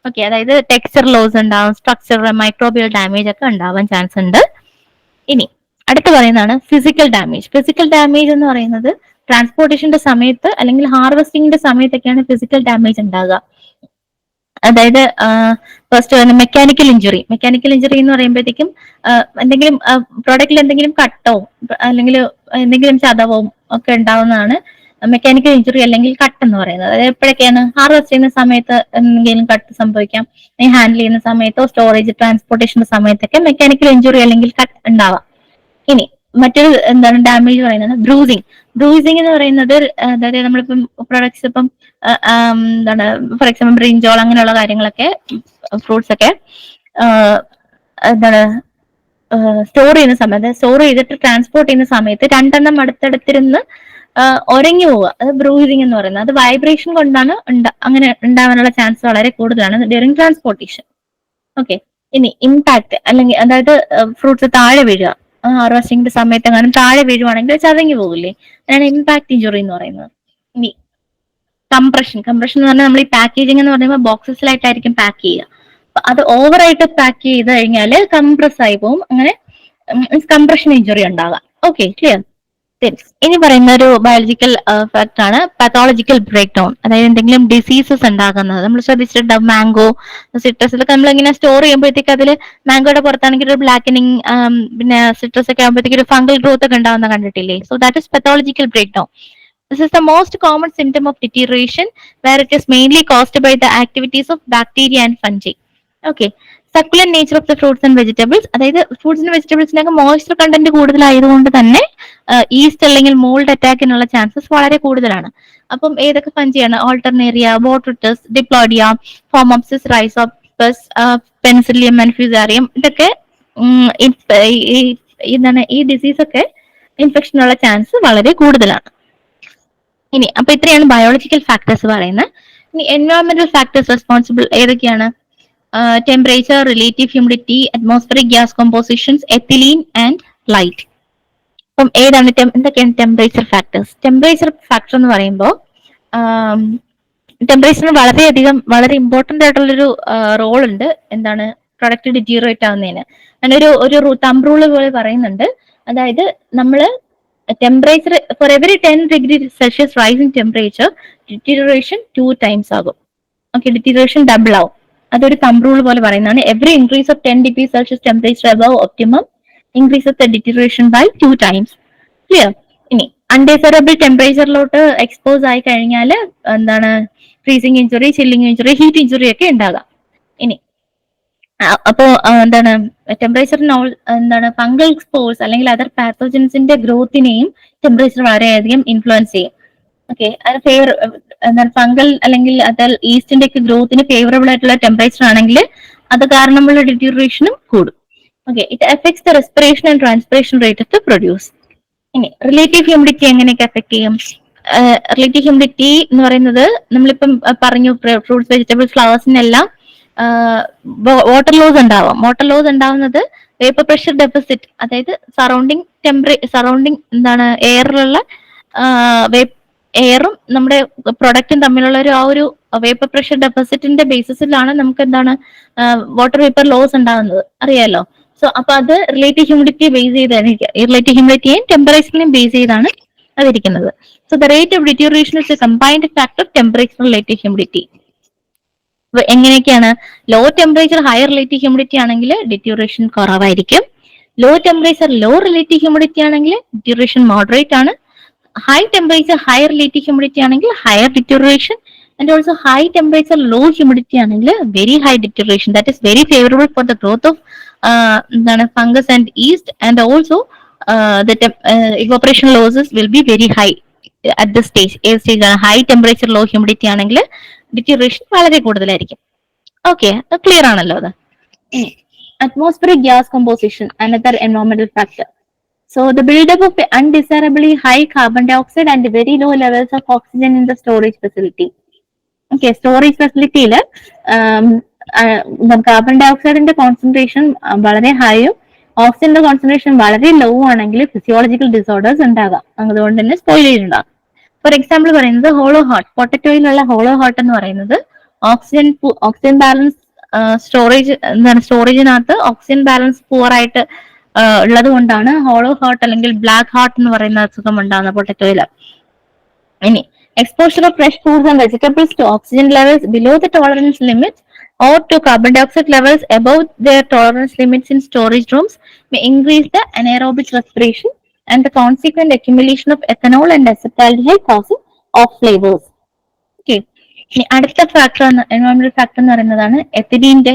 ഓക്കെ, അതായത് ടെക്സ്ചർ ലോസ് ഉണ്ടാവും, സ്ട്രക്ചർ മൈക്രോബിയൽ ഡാമേജ് ഒക്കെ ഉണ്ടാവാൻ ചാൻസ് ഉണ്ട്. ഇനി അടുത്ത് പറയുന്നതാണ് ഫിസിക്കൽ ഡാമേജ്. ഫിസിക്കൽ ഡാമേജ് എന്ന് പറയുന്നത് ട്രാൻസ്പോർട്ടേഷന്റെ സമയത്ത് അല്ലെങ്കിൽ ഹാർവെസ്റ്റിംഗിന്റെ സമയത്തൊക്കെയാണ് ഫിസിക്കൽ ഡാമേജ് ഉണ്ടാകുക. അതായത് first mechanical injury. Mechanical injury എന്ന് പറയുമ്പോഴത്തേക്കും എന്തെങ്കിലും പ്രോഡക്റ്റിൽ എന്തെങ്കിലും കട്ടോ അല്ലെങ്കിൽ എന്തെങ്കിലും ചതവോ ഒക്കെ ഉണ്ടാവുന്നതാണ് മെക്കാനിക്കൽ ഇഞ്ചുറി അല്ലെങ്കിൽ കട്ട് എന്ന് പറയുന്നത്. അതായത് എപ്പോഴൊക്കെയാണ് ഹാർവെസ്റ്റ് ചെയ്യുന്ന സമയത്ത് എന്തെങ്കിലും കട്ട് സംഭവിക്കാം, ഹാൻഡിൽ ചെയ്യുന്ന സമയത്തോ സ്റ്റോറേജ് ട്രാൻസ്പോർട്ടേഷന്റെ സമയത്തൊക്കെ മെക്കാനിക്കൽ ഇഞ്ചുറി അല്ലെങ്കിൽ കട്ട് ഉണ്ടാവാം. ഇനി മറ്റൊരു എന്താണ് ഡാമേജ് പറയുന്നത് ബ്രൂസിങ്. ബ്രൂസിങ് എന്ന് പറയുന്നത് അതായത് നമ്മളിപ്പം പ്രൊഡക്ട്സ് ഇപ്പം എന്താണ് ഫോർ എക്സാമ്പിൾ ബ്രിഞ്ചോൾ അങ്ങനെയുള്ള കാര്യങ്ങളൊക്കെ ഫ്രൂട്ട്സ് ഒക്കെ എന്താണ് സ്റ്റോർ ചെയ്യുന്ന സമയത്ത്, സ്റ്റോർ ചെയ്തിട്ട് ട്രാൻസ്പോർട്ട് ചെയ്യുന്ന സമയത്ത് രണ്ടെണ്ണം അടുത്തടുത്തിരുന്ന് ഒരങ്ങി പോവുക, അത് ബ്രൂസിങ് എന്ന് പറയുന്നത്. അത് വൈബ്രേഷൻ കൊണ്ടാണ് അങ്ങനെ ഉണ്ടാവാനുള്ള ചാൻസ് വളരെ കൂടുതലാണ് ഡ്യൂറിങ് ട്രാൻസ്പോർട്ടേഷൻ. ഓക്കെ, ഇനി ഇമ്പാക്ട് അല്ലെങ്കിൽ അതായത് ഫ്രൂട്ട്സ് താഴെ വീഴുക, ഹാർവെസ്റ്റിംഗിന്റെ സമയത്ത് എങ്ങാനും താഴെ വീഴുവാണെങ്കിൽ ചതങ്ങി പോകില്ലേ, അതാണ് ഇമ്പാക്ട് ഇഞ്ചുറി എന്ന് പറയുന്നത്. ഇനി കംപ്രഷൻ. കംപ്രഷൻ എന്ന് പറഞ്ഞാൽ നമ്മൾ ഈ പാക്കേജിംഗ് എന്ന് പറയുമ്പോൾ ബോക്സസിലായിട്ടായിരിക്കും പാക്ക് ചെയ്യുക. അത് ഓവറായിട്ട് പാക്ക് ചെയ്ത് കഴിഞ്ഞാൽ കംപ്രസ് ആയി പോകും, അങ്ങനെ കംപ്രഷൻ ഇഞ്ചുറി ഉണ്ടാകാം. Okay, clear. ഇനി പറയുന്ന ഒരു ബയോളജിക്കൽ ഫാക്ട് ആണ് പാത്തോളജിക്കൽ ബ്രേക്ക് ഡൗൺ. അതായത് എന്തെങ്കിലും ഡിസീസസ് ഉണ്ടാകുന്നത് നമ്മൾ ശ്രദ്ധിച്ചിട്ടുണ്ടാവും. മാംഗോ, സിട്രസിലൊക്കെ നമ്മൾ ഇങ്ങനെ സ്റ്റോർ ചെയ്യുമ്പോഴത്തേക്ക് അതിൽ മാംഗോയുടെ പുറത്താണെങ്കിൽ ഒരു ബ്ലാക്കനിങ്, പിന്നെ സിട്രസ് ഒക്കെ ആകുമ്പോഴത്തേക്ക് ഒരു ഫംഗൽ ഗ്രോത്ത് ഒക്കെ ഉണ്ടാവുന്ന കണ്ടിട്ടില്ലേ? So that is pathological breakdown. This is the most common symptom of deterioration, where it is mainly caused by the activities of bacteria and fungi. Okay. Succulent nature of the fruits and vegetables. അതായത് fruits and വെജിറ്റബിൾസിനൊക്കെ moisture content കൂടുതലായതുകൊണ്ട് തന്നെ east അല്ലെങ്കിൽ mould അറ്റാക്കിനുള്ള chances വളരെ കൂടുതലാണ്. അപ്പം ഏതൊക്കെ ഫഞ്ചിയാണ്? ഓൾട്ടർനേറിയ, ബോട്രിറ്റസ്, ഡിപ്ലോഡിയ, ഫോമോപ്സിസ്, റൈസോപ്സ്, penicillium, മെൻഫ്യൂസാറിയം, ഇതൊക്കെ എന്താണ് ഈ ഡിസീസ് ഒക്കെ ഇൻഫെക്ഷനുള്ള ചാൻസ് വളരെ കൂടുതലാണ്. ഇനി അപ്പൊ ഇത്രയാണ് ബയോളജിക്കൽ ഫാക്ടേഴ്സ് പറയുന്നത്. ഇനി എൻവയോൺമെന്റൽ ഫാക്ടേഴ്സ് റെസ്പോൺസിബിൾ ഏതൊക്കെയാണ്? Temperature, relative humidity, atmospheric gas compositions, ethylene and light. അപ്പം ഏതാണ് എന്തൊക്കെയാണ് ടെമ്പറേച്ചർ ഫാക്ടേഴ്സ്? ടെമ്പറേച്ചർ ഫാക്ടർ എന്ന് പറയുമ്പോൾ ടെമ്പറേച്ചറിന് വളരെ ഇമ്പോർട്ടന്റ് ആയിട്ടുള്ളൊരു റോൾ ഉണ്ട്. എന്താണ്? പ്രൊഡക്റ്റ് ഡിറ്റീറിയേറ്റ് ആവുന്നതിന്. അങ്ങനെ ഒരു തമ്പ് റൂള് പോലെ പറയുന്നുണ്ട്. അതായത് നമ്മള് temperature for every 10 degree Celsius rise in temperature deterioration 2 times ആകും. ഓക്കെ, ഡിറ്റീറിയേഷൻ ഡബിൾ ആവും. അതൊരു തമ്പ് റൂൾ പോലെ പറയുന്നതാണ്. Every increase of 10 degree Celsius temperature above optimum increase the deterioration by 2 times. Clear? ഇനി അൺഡിസൈറബിൾ ടെമ്പറേച്ചറിലോട്ട് എക്സ്പോസ് ആയി കഴിഞ്ഞാൽ എന്താണ്? Freezing injury, chilling injury, heat injury ഒക്കെ ഉണ്ടാകാം. ഇനി അപ്പോ എന്താണ് ടെമ്പറേച്ചറിന് എന്താണ് ഫംഗൽ സ്പോർസ് അല്ലെങ്കിൽ അതർ പാത്തോജൻസിന്റെ ഗ്രോത്തിനെയും ടെമ്പറേച്ചർ വളരെയധികം ഇൻഫ്ലുവൻസ് ചെയ്യും. ഓക്കെ, അത് എന്താണ് ഫംഗൽ അല്ലെങ്കിൽ അതർ ഈസ്റ്റിന്റെ ഒക്കെ ഗ്രോത്തിന് ഫേവറബിൾ ആയിട്ടുള്ള ടെമ്പറേച്ചർ ആണെങ്കിൽ അത് കാരണമുള്ള ഡിറ്റീറിയേഷനും കൂടും. Okay, it effects the respiration and transpiration rate of the produce. ഇനി റിലേറ്റീവ് ഹ്യൂമിഡിറ്റി എങ്ങനെയൊക്കെ എഫക്ട് ചെയ്യും? റിലേറ്റീവ് ഹ്യൂമിഡിറ്റി എന്ന് പറയുന്നത് നമ്മളിപ്പം പറഞ്ഞു, ഫ്രൂട്ട്സ്, വെജിറ്റബിൾസ്, ഫ്ലവേഴ്സിനെല്ലാം വാട്ടർ ലോസ് ഉണ്ടാവാം. വാട്ടർ ലോസ് ഉണ്ടാവുന്നത് വേപ്പർ പ്രഷർ ഡെഫിസിറ്റ്, അതായത് സറൗണ്ടിങ് എന്താണ് എയറിലുള്ള എയറും നമ്മുടെ പ്രൊഡക്റ്റും തമ്മിലുള്ള ഒരു വേപ്പർ പ്രഷർ ഡെഫിസിറ്റിന്റെ ബേസിസിലാണ് നമുക്ക് എന്താണ് വാട്ടർ വേപ്പർ ലോസ് ഉണ്ടാകുന്നത്, അറിയാലോ. സോ അപ്പൊ അത് റിലേറ്റീവ് ഹ്യൂമിഡിറ്റി ബേസ് ചെയ്താണ്, റിലേറ്റീവ് ഹ്യൂമിഡിറ്റിയും ടെമ്പറേച്ചറിനെയും ബേസ് ചെയ്താണ് അതിരിക്കുന്നത്. So the rate of deterioration is a combined factor of temperature relative humidity. എങ്ങനെയൊക്കെയാണ്? Low temperature higher relative humidity ആണെങ്കിൽ ഡിറ്റീറിയേഷൻ കുറവായിരിക്കും. Low temperature low relative humidity ആണെങ്കിൽ ഡിറ്റീറിയേഷൻ മോഡറേറ്റ് ആണ്. High temperature higher relative humidity ആണെങ്കിൽ higher deterioration, And also high temperature, low humidity ആണെങ്കിൽ very high deterioration. That is very favorable for the growth of fungus and yeast. And also evaporation losses will be very high at this stage. High temperature, low humidity ആണെങ്കിൽ deterioration വളരെ കൂടുതലായിരിക്കും. Okay, clear ആണല്ലോ അത്. Atmospheric gas composition, another environmental factor. So the buildup of undesirably high carbon dioxide and very low levels of oxygen in the storage facility. Okay, storage facility carbon ഡയോക്സൈഡിന്റെ concentration വളരെ ഹൈയും ഓക്സിജന്റെ concentration വളരെ law ആണെങ്കിൽ physiological disorders ഉണ്ടാകാം. അതുകൊണ്ട് തന്നെ spoilage ഉണ്ടാകും. ഫോർ എക്സാമ്പിൾ പറയുന്നത് ഹോളോ ഹാർട്ട്, പൊട്ടറ്റോയിലുള്ള ഹോളോ ഹാർട്ട് എന്ന് പറയുന്നത് ഓക്സിജൻ ബാലൻസ് സ്റ്റോറേജിനകത്ത് ഓക്സിജൻ ബാലൻസ് പുവർ ആയിട്ട് ഉള്ളത് കൊണ്ടാണ് ഹോളോ ഹാർട്ട് അല്ലെങ്കിൽ ബ്ലാക്ക് ഹാർട്ട് എന്ന് പറയുന്ന അസുഖം ഉണ്ടാകുന്നത് പൊട്ടറ്റോയില്. ഇനി exposure of fresh foods and vegetables to oxygen levels below the tolerance limit or to carbon dioxide levels above their tolerance limits in storage rooms may increase the anaerobic respiration and the consequent accumulation of ethanol and acetaldehyde causing off flavors. Okay. ഇനി അടുത്ത factor എൻവയോൺമെന്റൽ factor എന്ന് പറയുന്നതാണ് എത്തിലീന്റെ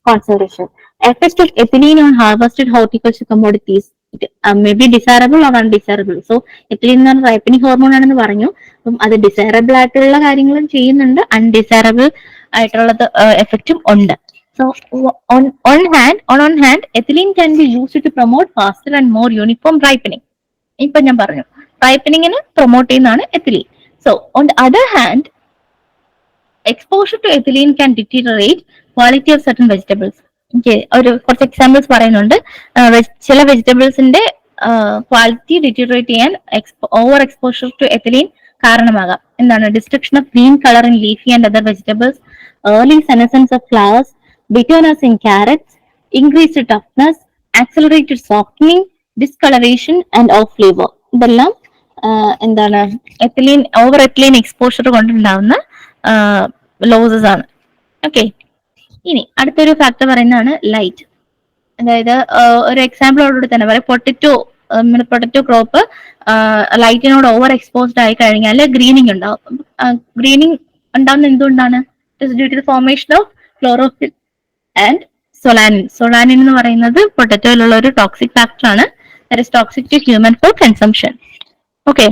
concentration. Effect of ethylene on harvested horticulture commodities may be desirable or undesirable. So ethylene എന്ന് പറഞ്ഞാൽ ripening hormone ആണെന്ന് പറഞ്ഞു. അപ്പം അത് ഡിസൈറബിൾ ആയിട്ടുള്ള കാര്യങ്ങളും ചെയ്യുന്നുണ്ട്, അൺഡിസൈറബിൾ ആയിട്ടുള്ളത് എഫക്റ്റും ഉണ്ട്. So on hand ethylene can be used to promote faster and more uniform ripening. ഇപ്പൊ ഞാൻ പറഞ്ഞു റൈപ്പനിങ്ങിന് പ്രൊമോട്ട് ചെയ്യുന്നതാണ് ethylene. So on the other hand exposure to ethylene can deteriorate quality of certain vegetables. ഒരു കുറച്ച് examples പറയുന്നുണ്ട്. ചില വെജിറ്റബിൾസിന്റെ quality deteriorate ചെയ്യാൻ over exposure to ethylene കാരണമാകാം. എന്താണ്? Destruction of green colour in leafy and other vegetables, early senescence of flowers, bitterness in carrots, increased toughness, accelerated softening, discoloration and off flavor. ഇതെല്ലാം എന്താണ്? Ethylene over ethylene exposure കൊണ്ടുണ്ടാവുന്ന losses ആണ്. Okay, ഇനി അടുത്തൊരു factor പറയുന്നതാണ് light. അതായത് ഒരു എക്സാമ്പിളോടുകൂടി തന്നെ പറയാം. പൊട്ടറ്റോ ക്രോപ്പ് ലൈറ്റിനോട് ഓവർ എക്സ്പോസ്ഡ് ആയി കഴിഞ്ഞാൽ ഗ്രീനിങ് ഉണ്ടാവും. ഗ്രീനിങ് ഉണ്ടാവുന്ന എന്തുകൊണ്ടാണ്? Due to the formation of chlorophyll and solanine. Solanine എന്ന് പറയുന്നത് പൊട്ടറ്റോയിലുള്ള ഒരു ടോക്സിക് ഫാക്ടർ ആണ്. That is toxic to human for consumption. Okay,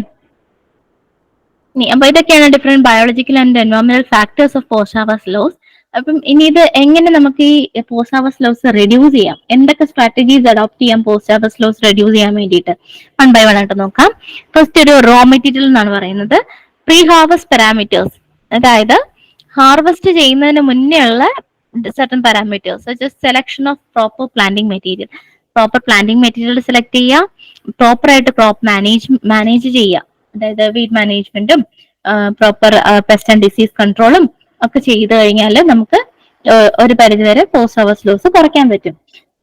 അപ്പൊ ഇതൊക്കെയാണ് ഡിഫറെന്റ് ബയോളജിക്കൽ ആൻഡ് എൻവയോൺമെന്റൽ factors of post harvest loss. അപ്പം ഇനി ഇത് എങ്ങനെ നമുക്ക് ഈ പോസ്റ്റ് ഹാർവസ്റ്റ് ലോസ് റെഡ്യൂസ് ചെയ്യാം, എന്തൊക്കെ സ്ട്രാറ്റജീസ് അഡോപ്റ്റ് ചെയ്യാം പോസ്റ്റ് ഹാർവസ്റ്റ് ലോസ് റെഡ്യൂസ് ചെയ്യാൻ വേണ്ടിയിട്ട്, വൺ ബൈ വൺ ആയിട്ട് നോക്കാം. ഫസ്റ്റ് ഒരു റോ മെറ്റീരിയൽ എന്നാണ് പറയുന്നത് പ്രീ ഹാർവസ്റ്റ് പാരാമീറ്റേഴ്സ്. അതായത് ഹാർവസ്റ്റ് ചെയ്യുന്നതിന് മുന്നേ ഉള്ള certain parameters such as selection of proper planting material. Proper planting material select ചെയ്യുക, പ്രോപ്പർ ആയിട്ട് ക്രോപ്പ് മാനേജ് ചെയ്യുക. അതായത് വീഡ് മാനേജ്മെന്റും പ്രോപ്പർ പെസ്റ്റ് ആൻഡ് ഡിസീസ് കൺട്രോളും ഒക്കെ ചെയ്ത് കഴിഞ്ഞാൽ നമുക്ക് ഒരു പരിധിവരെ പോസ്റ്റ് ഹാർവസ്റ്റ് ലോസ് കുറയ്ക്കാൻ പറ്റും.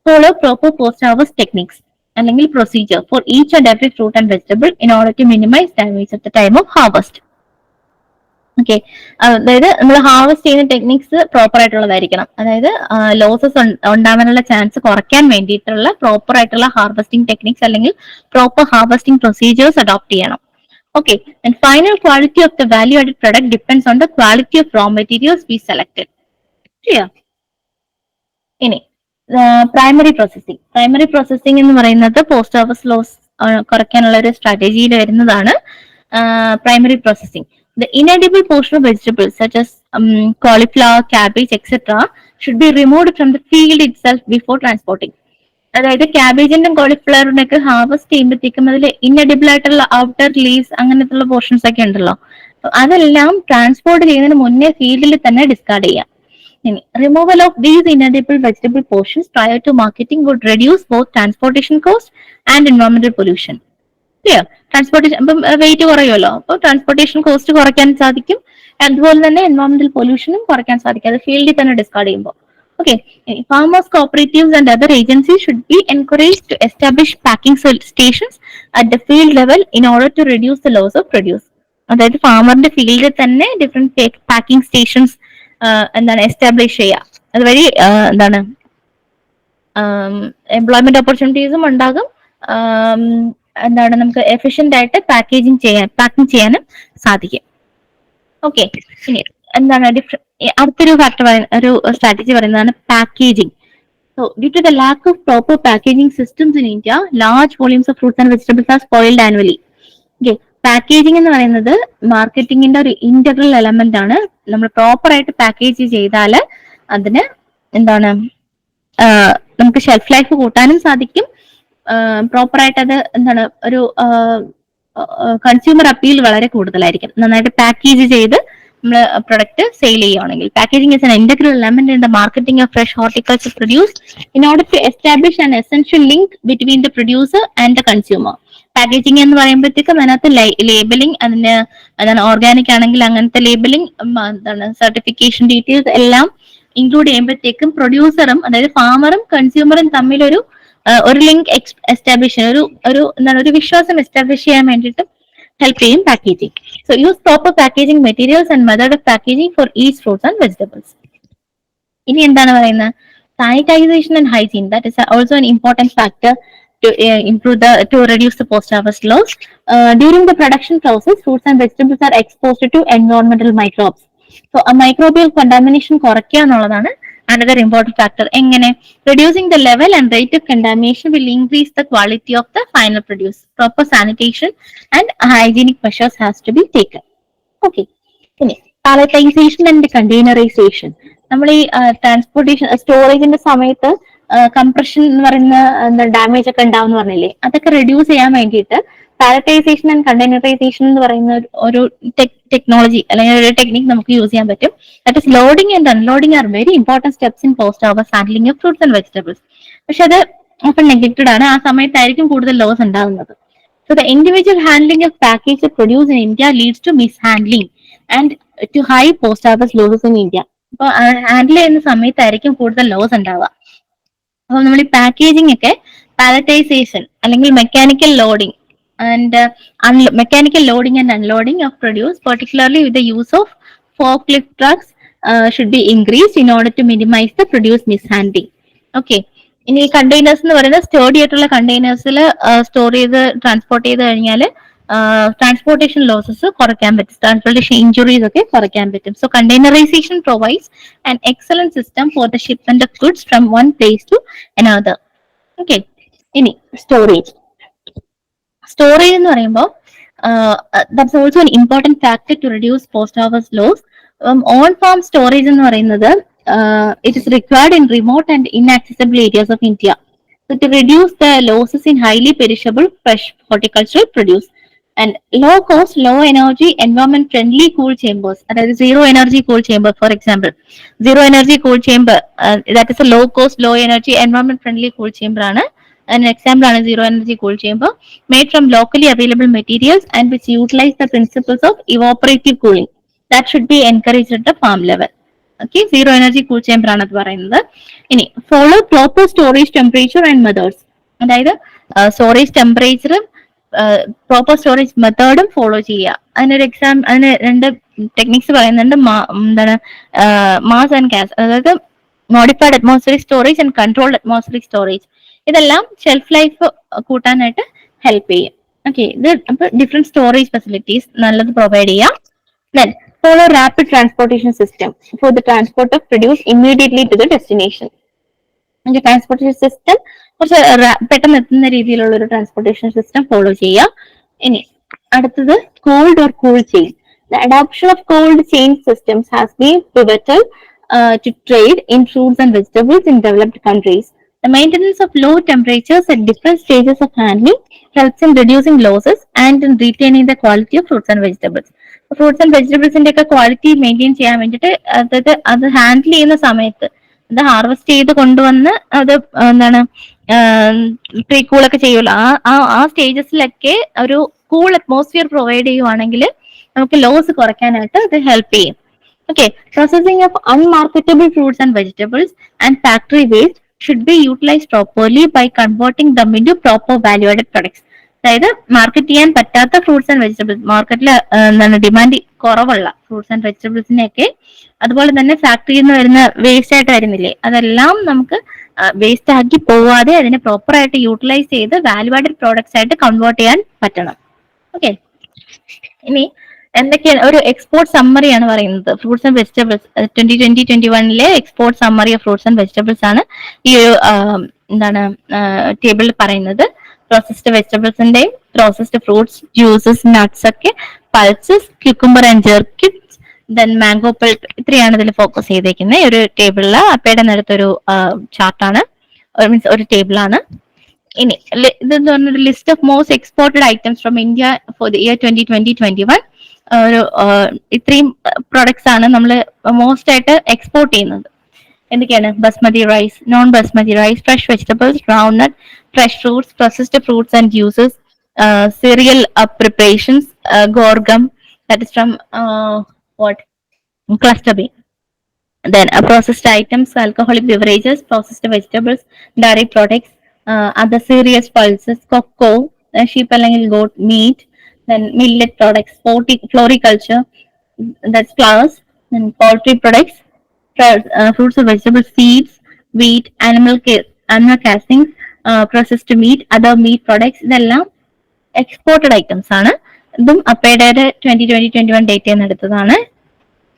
Follow proper post harvest techniques അല്ലെങ്കിൽ procedure for each and every fruit and vegetable in order to minimize damage at the time of harvest. Okay, അതായത് നമ്മൾ ഹാർവസ്റ്റ് ചെയ്യുന്ന ടെക്നിക്സ് പ്രോപ്പർ ആയിട്ടുള്ളതായിരിക്കണം. അതായത് ലോസസ് ഉണ്ടാവാനുള്ള chance കുറയ്ക്കാൻ വേണ്ടിയിട്ടുള്ള പ്രോപ്പർ ആയിട്ടുള്ള ഹാർവസ്റ്റിംഗ് ടെക്നിക്സ് അല്ലെങ്കിൽ പ്രോപ്പർ ഹാർവസ്റ്റിംഗ് പ്രൊസീജിയേഴ്സ് അഡോപ്റ്റ് ചെയ്യണം. Okay, and final quality of the value-added product depends on the quality of raw materials we selected. Clear? ഇനി പ്രൈമറി പ്രോസസ്സിംഗ്. പ്രൈമറി പ്രോസസ്സിംഗ് എന്ന് പറയുന്നത് post harvest loss കുറയ്ക്കാനുള്ള ഒരു സ്ട്രാറ്റജിയിൽ വരുന്നതാണ് primary processing. The inedible portion of vegetables such as cauliflower, cabbage, etc. should be removed from the field itself before transporting. അതായത് ക്യാബേജിന്റെ കോളിഫ്ലവറിന്റെ ഒക്കെ harvest ചെയ്യുമ്പോഴത്തേക്കും അതിൽ ഇൻഎഡിബിൾ ആയിട്ടുള്ള ഔട്ടർ ലീവ്സ് അങ്ങനത്തെ പോർഷൻസ് ഒക്കെ ഉണ്ടല്ലോ, അതെല്ലാം ട്രാൻസ്പോർട്ട് ചെയ്യുന്നതിന് മുന്നേ ഫീൽഡിൽ തന്നെ ഡിസ്കാർഡ് ചെയ്യാം. ഇനി removal of these inedible vegetable portions prior to marketing would reduce both transportation cost and എൻവയോൺമെന്റൽ പൊല്യൂഷൻ. ക്ലിയർ? ട്രാൻസ്പോർട്ടേഷൻ ഇപ്പം വെയിറ്റ് കുറയുമല്ലോ, അപ്പോൾ ട്രാൻസ്പോർട്ടേഷൻ കോസ്റ്റ് കുറയ്ക്കാൻ സാധിക്കും, അതുപോലെ തന്നെ എൻവയോൺമെന്റൽ പൊല്യൂഷനും കുറയ്ക്കാൻ സാധിക്കും അത് ഫീൽഡിൽ തന്നെ ഡിസ്കാർഡ് ചെയ്യുമ്പോൾ. Okay, farmers, cooperatives and other agencies should be encouraged to establish packing stations at the field level in order to reduce the loss of produce. അതായത് ഫാമറിന്റെ ഫീൽഡിൽ തന്നെ ഡിഫറെന്റ് പാക്കിംഗ് സ്റ്റേഷൻസ് എന്താണ് എസ്റ്റാബ്ലിഷ് ചെയ്യുക. അതുവഴി എന്താണ് എംപ്ലോയ്മെന്റ് ഓപ്പർച്യൂണിറ്റീസും ഉണ്ടാകും, എന്താണ് നമുക്ക് എഫിഷ്യന്റ് ആയിട്ട് പാക്കിംഗ് ചെയ്യാനും സാധിക്കും. ഓക്കെ, ഇനി എന്താണ് അടുത്തൊരു ഫാക്ടർ ഒരു സ്ട്രാറ്റജി പറയുന്നതാണ് packaging. So, due to the lack of proper packaging systems in India, large volumes of fruits and vegetables are spoiled annually. Okay, packaging എന്ന് പറയുന്നത് മാർക്കറ്റിംഗിന്റെ ഒരു ഇന്റഗ്രൽ എലമെന്റ് ആണ്. നമ്മൾ പ്രോപ്പർ ആയിട്ട് പാക്കേജ് ചെയ്താൽ അതിന് എന്താണ് നമുക്ക് ഷെൽഫ് ലൈഫ് കൂട്ടാനും സാധിക്കും. പ്രോപ്പർ ആയിട്ട് അത് എന്താണ് ഒരു കൺസ്യൂമർ അപ്പീൽ വളരെ കൂടുതലായിരിക്കും. നന്നായിട്ട് പാക്കേജ് ചെയ്ത് നമ്മൾ പ്രൊഡക്റ്റ് സെയിൽ ചെയ്യുകയാണെങ്കിൽ. Packaging is an integral element in the marketing of fresh horticulture produce in order to establish an essential link between the producer and the consumer. Packaging എന്ന് പറയുമ്പോഴത്തേക്കും അതിനകത്ത് labelling, അതിന് അതാണ് ഓർഗാനിക് ആണെങ്കിൽ അങ്ങനത്തെ ലേബലിംഗ്, എന്താണ് certification details എല്ലാം include ചെയ്യുമ്പോഴത്തേക്കും പ്രൊഡ്യൂസറും അതായത് ഫാമറും കൺസ്യൂമറും തമ്മിലൊരു ലിങ്ക് എസ്റ്റാബ്ലിഷ് ചെയ്യാൻ, എന്താണ് ഒരു വിശ്വാസം എസ്റ്റാബ്ലിഷ് ചെയ്യാൻ വേണ്ടിയിട്ട് help in packaging. So use proper packaging materials and method of packaging for each fruits and vegetables. ഇനി എന്താണ് പറയുന്നത്? Sanitization and hygiene, that is also an important factor to to reduce the post harvest loss. During the production process, fruits and vegetables are exposed to environmental microbes. So a microbial contamination കുറയ്ക്കുക എന്നുള്ളതാണ് another important factor. എങ്ങനെ? Reducing the level and rate of contamination will increase the quality of the final produce. Proper sanitation and hygienic measures has to be taken. Okay. ഇനി palletization and containerization. നമ്മൾ ഈ transportation സ്റ്റോറേജിന്റെ സമയത്ത് compression എന്ന് പറയുന്ന damage ഒക്കെ ഉണ്ടാവും പറഞ്ഞില്ലേ, അതൊക്കെ റെഡ്യൂസ് ചെയ്യാൻ വേണ്ടിയിട്ട് പാലറ്റൈസേഷൻ ആൻഡ് കണ്ടെയ്നറൈസേഷൻ എന്ന് പറയുന്ന ഒരു ടെക്നോളജി അല്ലെങ്കിൽ ഒരു ടെക്നിക് നമുക്ക് യൂസ് ചെയ്യാൻ പറ്റും. That is loading and unloading are very important steps in post harvest handling of fruits and vegetables. പക്ഷെ അത് ഓപ്പൺ നെഗ്ലക്റ്റഡ് ആണ്. ആ സമയത്തായിരിക്കും കൂടുതൽ ലോസ് ഉണ്ടാകുന്നത്. So the individual handling of package produce in India leads to mishandling and to high post harvest losses in India. അപ്പൊ handle ചെയ്യുന്ന സമയത്തായിരിക്കും കൂടുതൽ ലോസ് ഉണ്ടാവുക. അപ്പൊ നമ്മൾ ഈ പാക്കേജിംഗ് ഒക്കെ പാലറ്റൈസേഷൻ അല്ലെങ്കിൽ mechanical loading and unloading of produce, particularly with the use of forklift trucks, should be increased in order to minimize the produce mishandling. Okay. ഇനി കണ്ടെയ്നേഴ്സ് എന്ന് പറയുന്നത് സ്റ്റോർഡ് ആയിട്ടുള്ള കണ്ടെയ്നേഴ്സിൽ സ്റ്റോർ ചെയ്ത് ട്രാൻസ്പോർട്ട് ചെയ്ത് കഴിഞ്ഞാൽ ട്രാൻസ്പോർട്ടേഷൻ ലോസസ് കുറയ്ക്കാൻ പറ്റും, ട്രാൻസ്പോർട്ടേഷൻ ഇഞ്ചുറീസ് ഒക്കെ കുറയ്ക്കാൻ പറ്റും. So containerization provides an excellent system for the shipment of goods from one place to another. Okay. ഇനി സ്റ്റോറേജ് എന്ന് പറയുമ്പോൾ that's also an important factor to reduce post harvest loss. On farm storage എന്ന് പറയുന്നത് it is required in remote and inaccessible areas of India. So to reduce the losses in highly perishable fresh horticultural produce and low cost, low energy, environment friendly cool chambers, that is zero energy cool chamber. For example, zero energy cool chamber, that is a low cost, low energy, environment friendly cool chamber ആണ്. An example ആണ് zero energy cool chamber made from locally available materials and which utilize the principles of evaporative cooling that should be encouraged at the farm level. Okay, zero energy cool chamber ആണ് അത് പറയുന്നത്. ഇനി follow proper storage temperature and methods, അതായത് storage ടെമ്പറേച്ചറും proper storage മെത്തേഡും follow ചെയ്യുക. അതിന് രണ്ട് techniques പറയുന്നുണ്ട്. എന്താണ് മാസ് ആൻഡ് ഗ്യാസ്, അതായത് modified atmospheric storage and controlled atmospheric storage. ഇതെല്ലാം ഷെൽഫ് ലൈഫ് കൂട്ടാനായിട്ട് ഹെൽപ്പ് ചെയ്യും. ഓക്കെ, ഇത് അപ്പൊ ഡിഫറെന്റ് സ്റ്റോറേജ് ഫെസിലിറ്റീസ് നല്ലത് പ്രൊവൈഡ് ചെയ്യാം. Then follow rapid transportation system for the transport of produce immediately to the destination. അതിന്റെ transportation system കുറച്ച് പെട്ടെന്ന് എത്തുന്ന രീതിയിലുള്ള ഒരു ട്രാൻസ്പോർട്ടേഷൻ സിസ്റ്റം ഫോളോ ചെയ്യുക. ഇനി അടുത്തത് cold or cool chain. The adoption of cold chain systems has been pivotal to trade in fruits and vegetables in developed countries. The maintenance of low temperatures at different stages of handling helps in reducing losses and in retaining the quality of fruits and vegetables. Fruits and വെജിറ്റബിൾസിന്റെ ഒക്കെ quality maintain ചെയ്യാൻ വേണ്ടിയിട്ട് അതായത് അത് handle ചെയ്യുന്ന സമയത്ത് അത് harvest ചെയ്ത് കൊണ്ടുവന്ന് അത് എന്താണ് പ്രീ കൂളൊക്കെ ചെയ്യുമല്ലോ, ആ സ്റ്റേജസിലൊക്കെ ഒരു കൂൾ അറ്റ്മോസ്ഫിയർ പ്രൊവൈഡ് ചെയ്യുവാണെങ്കിൽ നമുക്ക് ലോസ് കുറയ്ക്കാനായിട്ട് അത് ഹെൽപ്പ് ചെയ്യും. Okay, processing of unmarketable fruits and vegetables and factory waste should be utilized properly by converting them into proper value-added products. അതായത് മാർക്കറ്റ് ചെയ്യാൻ പറ്റാത്ത ഫ്രൂട്ട്സ് ആൻഡ് വെജിറ്റബിൾസ്, മാർക്കറ്റിൽ എന്താണ് ഡിമാൻഡ് കുറവുള്ള ഫ്രൂട്ട്സ് ആൻഡ് വെജിറ്റബിൾസിനെയൊക്കെ അതുപോലെ തന്നെ ഫാക്ടറിയിൽ നിന്ന് വരുന്ന വേസ്റ്റ് ആയിട്ട് വരുന്നില്ലേ, അതെല്ലാം നമുക്ക് വേസ്റ്റ് ആക്കി പോവാതെ അതിനെ പ്രോപ്പർ ആയിട്ട് യൂട്ടിലൈസ് ചെയ്ത് വാല്യൂ ആഡഡ് പ്രോഡക്ട്സ് ആയിട്ട് കൺവേർട്ട് ചെയ്യാൻ പറ്റണം. ഓക്കെ, ഇനി എന്തൊക്കെയാണ് ഒരു എക്സ്പോർട്ട് സമ്മറിയാണ് പറയുന്നത്. Fruits and vegetables 2020-21 export summary of fruits and vegetables ആണ് ഈ ഒരു എന്താണ് ടേബിളിൽ പറയുന്നത്. പ്രോസസ്ഡ് വെജിറ്റബിൾസിന്റെയും പ്രോസസ്ഡ് ഫ്രൂട്ട്സ്, ജ്യൂസസ്, നട്ട്സ് ഒക്കെ, pulses, cucumber and gherkins, then mango pulp, ഇത്രയാണ് ഇതിൽ ഫോക്കസ് ചെയ്തേക്കുന്നത്. ഒരു ടേബിളില് അപ്പയുടെ നേരത്തൊരു ചാർട്ടാണ്, മീൻസ് ഒരു ടേബിളാണ്. ഇനി ഇതെന്ന് പറഞ്ഞൊരു list of most exported items from India for the year 2020-21. ഒരു ഇത്രയും പ്രൊഡക്ട്സ് ആണ് നമ്മൾ മോസ്റ്റ് ആയിട്ട് എക്സ്പോർട്ട് ചെയ്യുന്നത്. എന്തൊക്കെയാണ്? Basmati rice, non basmati rice, fresh vegetables, groundnut, fresh fruits, processed fruits and juices, cereal preparations, gorgum, that is from what? Cluster bean. Then processed items, alcoholic beverages, processed vegetables, dairy products, other cereals, pulses, cocoa, sheep അല്ലെങ്കിൽ goat meat, then millet products, floriculture, that's flowers, then poultry products, fruits and vegetables, seeds, wheat, animal castings, processed meat, other meat products, ഇതെല്ലാം exported items ആണ്. ഇതും അപ്പയുടെ 2020-21 date എന്ന് എടുത്തതാണ്.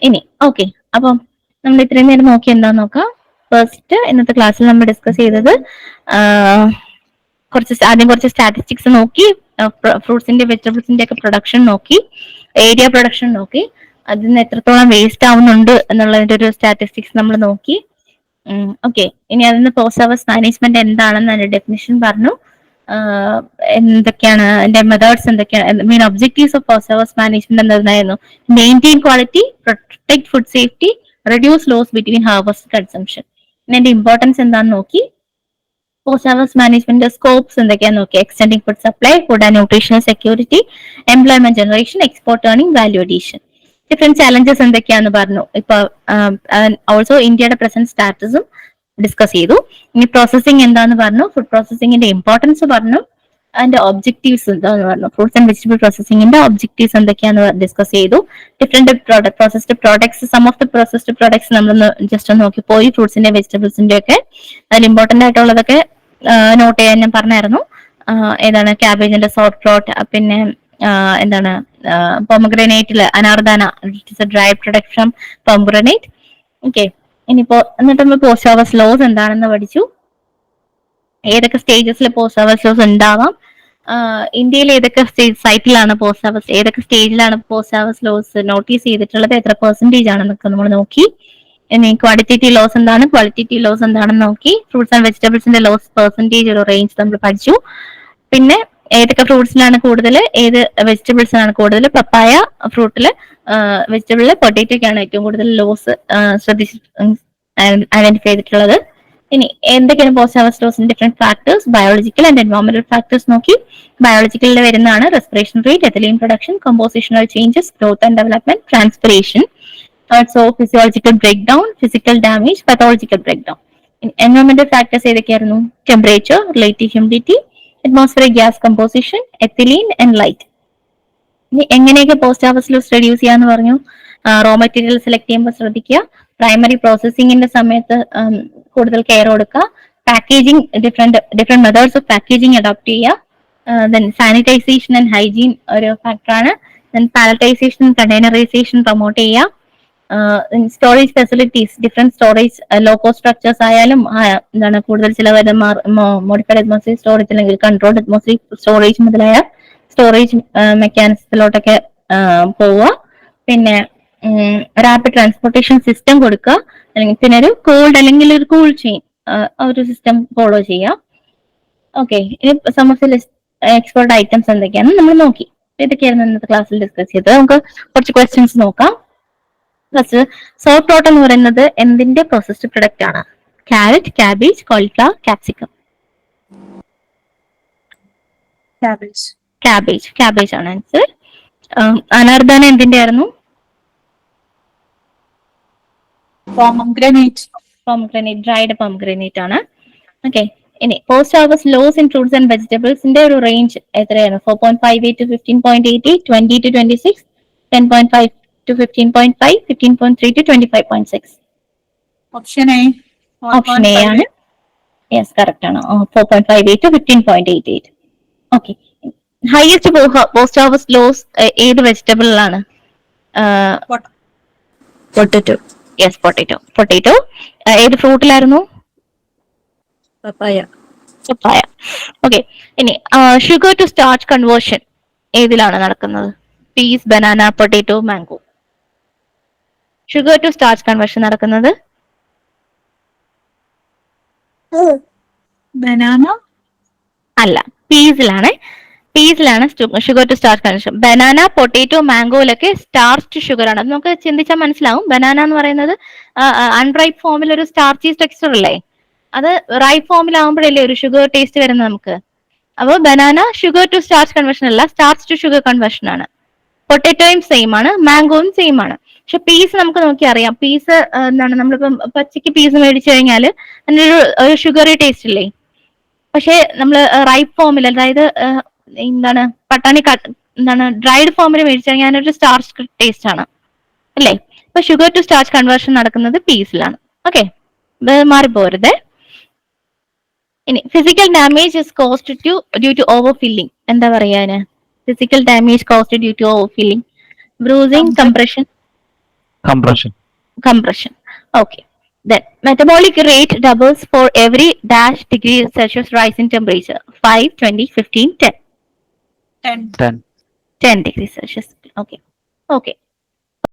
ഇനി okay, അപ്പം നമ്മൾ ഇത്രയും നേരം നോക്കി എന്താന്ന് നോക്കാം. ഫസ്റ്റ് ഇന്നത്തെ ക്ലാസ്സിൽ നമ്മൾ ഡിസ്കസ് ചെയ്തത് ആദ്യം കുറച്ച് സ്റ്റാറ്റിസ്റ്റിക്സ് നോക്കി, ഫ്രൂട്ട്സിന്റെ വെജിറ്റബിൾസിന്റെ ഒക്കെ പ്രൊഡക്ഷൻ നോക്കി, ഏരിയ പ്രൊഡക്ഷൻ നോക്കി, അതിൽ നിന്ന് എത്രത്തോളം വേസ്റ്റ് ആവുന്നുണ്ട് എന്നുള്ളതിന്റെ ഒരു സ്റ്റാറ്റിസ്റ്റിക്സ് നമ്മൾ നോക്കി. ഓക്കെ, ഇനി അതിൽ നിന്ന് പോസ്റ്റ് ഹവേഴ്സ് മാനേജ്മെന്റ് എന്താണെന്ന് അതിന്റെ ഡെഫിനിഷൻ പറഞ്ഞു. എന്തൊക്കെയാണ് അതിന്റെ മെത്തേഡ്സ്, എന്തൊക്കെയാണ് main objectives of post harvest management എന്തായിരുന്നു? Maintain quality, protect food safety, reduce loss between harvest consumption. ഇതിന്റെ ഇമ്പോർട്ടൻസ് എന്താണെന്ന് നോക്കി. പോസ്റ്റ് ഹവേഴ്സ് മാനേജ്മെന്റ് സ്കോപ്സ് എന്തൊക്കെയാന്ന് നോക്കി. Extending food supply, food and nutritional security, employment generation, export earning, value addition. Different challenges എന്തൊക്കെയാന്ന് പറഞ്ഞു. ഇപ്പൊ also ഇന്ത്യയുടെ present സ്റ്റാറ്റസും discuss ചെയ്തു. ഇനി പ്രോസസിംഗ് എന്താന്ന് പറഞ്ഞു, ഫുഡ് പ്രോസസിംഗിന്റെ ഇമ്പോർട്ടൻസ് പറഞ്ഞു, അതിന്റെ ഒബ്ജക്റ്റീവ്സ് എന്താന്ന് പറഞ്ഞു. ഫ്രൂട്ട്സ് ആൻഡ് വെജിറ്റബിൾ പ്രോസസിംഗിന്റെ ഒബ്ജക്റ്റീവ്സ് എന്തൊക്കെയാന്ന് ഡിസ്കസ് ചെയ്തു. Different processed products, some of the processed products നമ്മളൊന്ന് ജസ്റ്റ് ഒന്ന് നോക്കിപ്പോയി. ഫ്രൂട്ട്സിന്റെ വെജിറ്റബിൾസിന്റെ ഒക്കെ അതിൽ ഇമ്പോർട്ടന്റ് ആയിട്ടുള്ളതൊക്കെ നോട്ട് ചെയ്യാൻ ഞാൻ പറഞ്ഞായിരുന്നു. ഏതാണ്? ക്യാബേജിന്റെ സോട്ട് ഫ്ലോട്ട്, പിന്നെ എന്താണ് പൊമഗ്രനേറ്റില് anardana, dry product from pomegranate. Okay, ഇനിയിപ്പോ എന്നിട്ട് നമ്മൾ പോസ്റ്റ് ഹവേഴ്സ് ലോസ് എന്താണെന്ന് പഠിച്ചു. ഏതൊക്കെ സ്റ്റേജസിൽ പോസ്റ്റ് ഹവേഴ്സ് ലോസ് ഉണ്ടാവാം, ഇന്ത്യയിൽ ഏതൊക്കെ സൈറ്റിലാണ് പോസ്റ്റ് ഹവേഴ്സ്, ഏതൊക്കെ സ്റ്റേജിലാണ് പോസ്റ്റ് ഹവേഴ്സ് ലോസ് നോട്ടീസ് ചെയ്തിട്ടുള്ളത്, എത്ര പെർസെന്റേജ് ആണെന്നൊക്കെ നമ്മൾ നോക്കി. ഇനി ക്വാണ്ടിറ്റേറ്റീവ് ലോസ് എന്താണ്, ക്വാളിറ്റേറ്റീവ് ലോസ് എന്താണെന്ന് നോക്കി. ഫ്രൂട്ട്സ് ആൻഡ് വെജിറ്റബിൾസിന്റെ ലോസ് പെർസെന്റേജ് ഒരു റേഞ്ച് നമ്മൾ പഠിച്ചു. പിന്നെ ഏതൊക്കെ ഫ്രൂട്ട്സിലാണ് കൂടുതൽ, ഏത് വെജിറ്റബിൾസിനാണ് കൂടുതൽ. പപ്പായ ഫ്രൂട്ടില്, വെജിറ്റബിളില് പൊട്ടേറ്റോയ്ക്കാണ് ഏറ്റവും കൂടുതൽ ലോസ് ഐഡന്റിഫൈ ചെയ്തിട്ടുള്ളത്. ഇനി എന്തൊക്കെയാണ് പോസ്റ്റ് ഹവേഴ്സ് ലോസിന്റെ ഡിഫറെന്റ് ഫാക്ടേഴ്സ്, ബയോളജിക്കൽ ആൻഡ് എൻവയോൺമെന്റൽ ഫാക്ടേഴ്സ് നോക്കി. ബയോളജിക്കലിൽ വരുന്നതാണ് respiration rate, ethylene production, compositional changes, growth and development, transpiration, also physiological break down, physical damage, pathological break down. എൻവയോൺമെന്റൽ ഫാക്ടേഴ്സ് ഏതൊക്കെയായിരുന്നു? Temperature, relative humidity, atmospheric gas composition, ethylene and light. എങ്ങനെയൊക്കെ post harvest loss reduce ചെയ്യാന്ന് പറഞ്ഞു. Raw material select ചെയ്യുമ്പോൾ ശ്രദ്ധിക്കുക. Primary പ്രോസസിംഗിന്റെ സമയത്ത് കൂടുതൽ care കൊടുക്കുക. Packaging, different methods of packaging adopt ചെയ്യുക. ദെൻ സാനിറ്റൈസേഷൻ ആൻഡ് ഹൈജീൻ ഒരു ഫാക്ടറാണ്. ദെൻ പാലറ്റൈസേഷൻ, കണ്ടെയ്നറൈസേഷൻ പ്രൊമോട്ട് ചെയ്യുക. Storage facilities, different storage, loco structures ആയാലും എന്താണ് കൂടുതൽ ചിലവ് മോഡിഫൈഡ് അറ്റ്മോസ്ഫിയർ സ്റ്റോറേജ് അല്ലെങ്കിൽ കൺട്രോൾഡ് അറ്റ്മോസ്ഫിയർ സ്റ്റോറേജ് മുതലായ സ്റ്റോറേജ് മെക്കാനിസത്തിലോട്ടൊക്കെ പോവുക. പിന്നെ റാപ്പിഡ് ട്രാൻസ്പോർട്ടേഷൻ സിസ്റ്റം കൊടുക്കുക. അല്ലെങ്കിൽ പിന്നെ ഒരു കോൾഡ് അല്ലെങ്കിൽ ഒരു കൂൾ ചെയിൻ ഒരു സിസ്റ്റം ഫോളോ ചെയ്യുക. ഓക്കെ, ഇനി some of the export items എന്തൊക്കെയാണ് നമ്മൾ നോക്കി. ഇതൊക്കെയായിരുന്നു ഇന്നത്തെ ക്ലാസ്സിൽ ഡിസ്കസ് ചെയ്തത്. നമുക്ക് കുറച്ച് ക്വസ്റ്റ്യൻസ് നോക്കാം. ഫസ്റ്റ്, സോട്ട് ഫ്ലോട്ട് എന്ന് പറയുന്നത് എന്തിന്റെ പ്രോസസ്ഡ് പ്രൊഡക്റ്റ് ആണ്? Carrot, cabbage, cauliflower, capsicum. Cabbage ആണ് ആൻസർ. അനാർദാന എന്തിന്റെ ആയിരുന്നു? പോമഗ്രനേറ്റ്, ഡ്രൈഡ് പോമഗ്രനേറ്റ് ആണ്. ഓക്കെ, ഇനി post harvest loss in fruits and വെജിറ്റബിൾസിന്റെ ഒരു റേഞ്ച് എത്രയാണ്? 4.58 to 15.88, 20 to 26, 10.5 to 15.5, 15.3 to 25.6. Option A ആണ്. യെസ്, കറക്റ്റ് ആണ്. 4.58 to 15.88. Okay, highest post harvest loss ഏത് വെജിറ്റബിളിലാണ്? Potato, yes, potato. ഏത് ഫ്രൂട്ടിലായിരുന്നു? Papaya, papaya. ഓക്കെ. ഇനി ഷുഗർ ടു സ്റ്റാർച്ച് കൺവേർഷൻ ഏതിലാണ് നടക്കുന്നത്? Peas, banana, potato, mango. Sugar to starch conversion നടക്കുന്നത് ബനാന അല്ല, പീസിലാണ്. Sugar to starch conversion. Banana, potato, മാംഗോയിലൊക്കെ സ്റ്റാർച്ച് ടു ഷുഗർ ആണ്. അത് നമുക്ക് ചിന്തിച്ചാൽ മനസ്സിലാവും. ബനാന എന്ന് പറയുന്നത് അൺറൈപ്പ് ഫോമിൽ ഒരു സ്റ്റാർച്ചി ടെക്സ്ചർ അല്ലേ? അത് റൈപ്പ് ഫോമിലാവുമ്പോഴല്ലേ ഒരു ഷുഗർ ടേസ്റ്റ് വരുന്നത് നമുക്ക്. അപ്പോൾ banana sugar to starch conversion അല്ല, സ്റ്റാർച്ച് ടു ഷുഗർ കൺവേർഷൻ ആണ്. പൊട്ടറ്റോയും സെയിം ആണ്, മാംഗോയും സെയിം ആണ്. പക്ഷെ പീസ് നമുക്ക് നോക്കി അറിയാം. പീസ് എന്താണ്, നമ്മളിപ്പം പച്ചക്ക് പീസ് മേടിച്ചു കഴിഞ്ഞാൽ അതിന്റെ ഒരു ഷുഗറി ടേസ്റ്റ് ഇല്ലേ? പക്ഷെ നമ്മൾ റൈപ്പ് ഫോമിൽ, അതായത് എന്താണ് പട്ടാണി എന്താണ് ഡ്രൈഡ് ഫോമിൽ മേടിച്ചു കഴിഞ്ഞാൽ അതിനൊരു സ്റ്റാർച്ച് ടേസ്റ്റ് ആണ് അല്ലേ? ഇപ്പൊ ഷുഗർ ടു സ്റ്റാർച്ച് കൺവേർഷൻ നടക്കുന്നത് പീസിലാണ്. ഓക്കെ, മാറിപ്പോരുത്. ഇനി physical damage is caused due to overfilling. എന്താ പറയാന്? Physical damage caused due to overfilling, bruising, compression. Okay. Then metabolic rate doubles for every dash degree Celsius rise in temperature. 5, 20, 15, 10. 10. 10 degrees Celsius. Okay.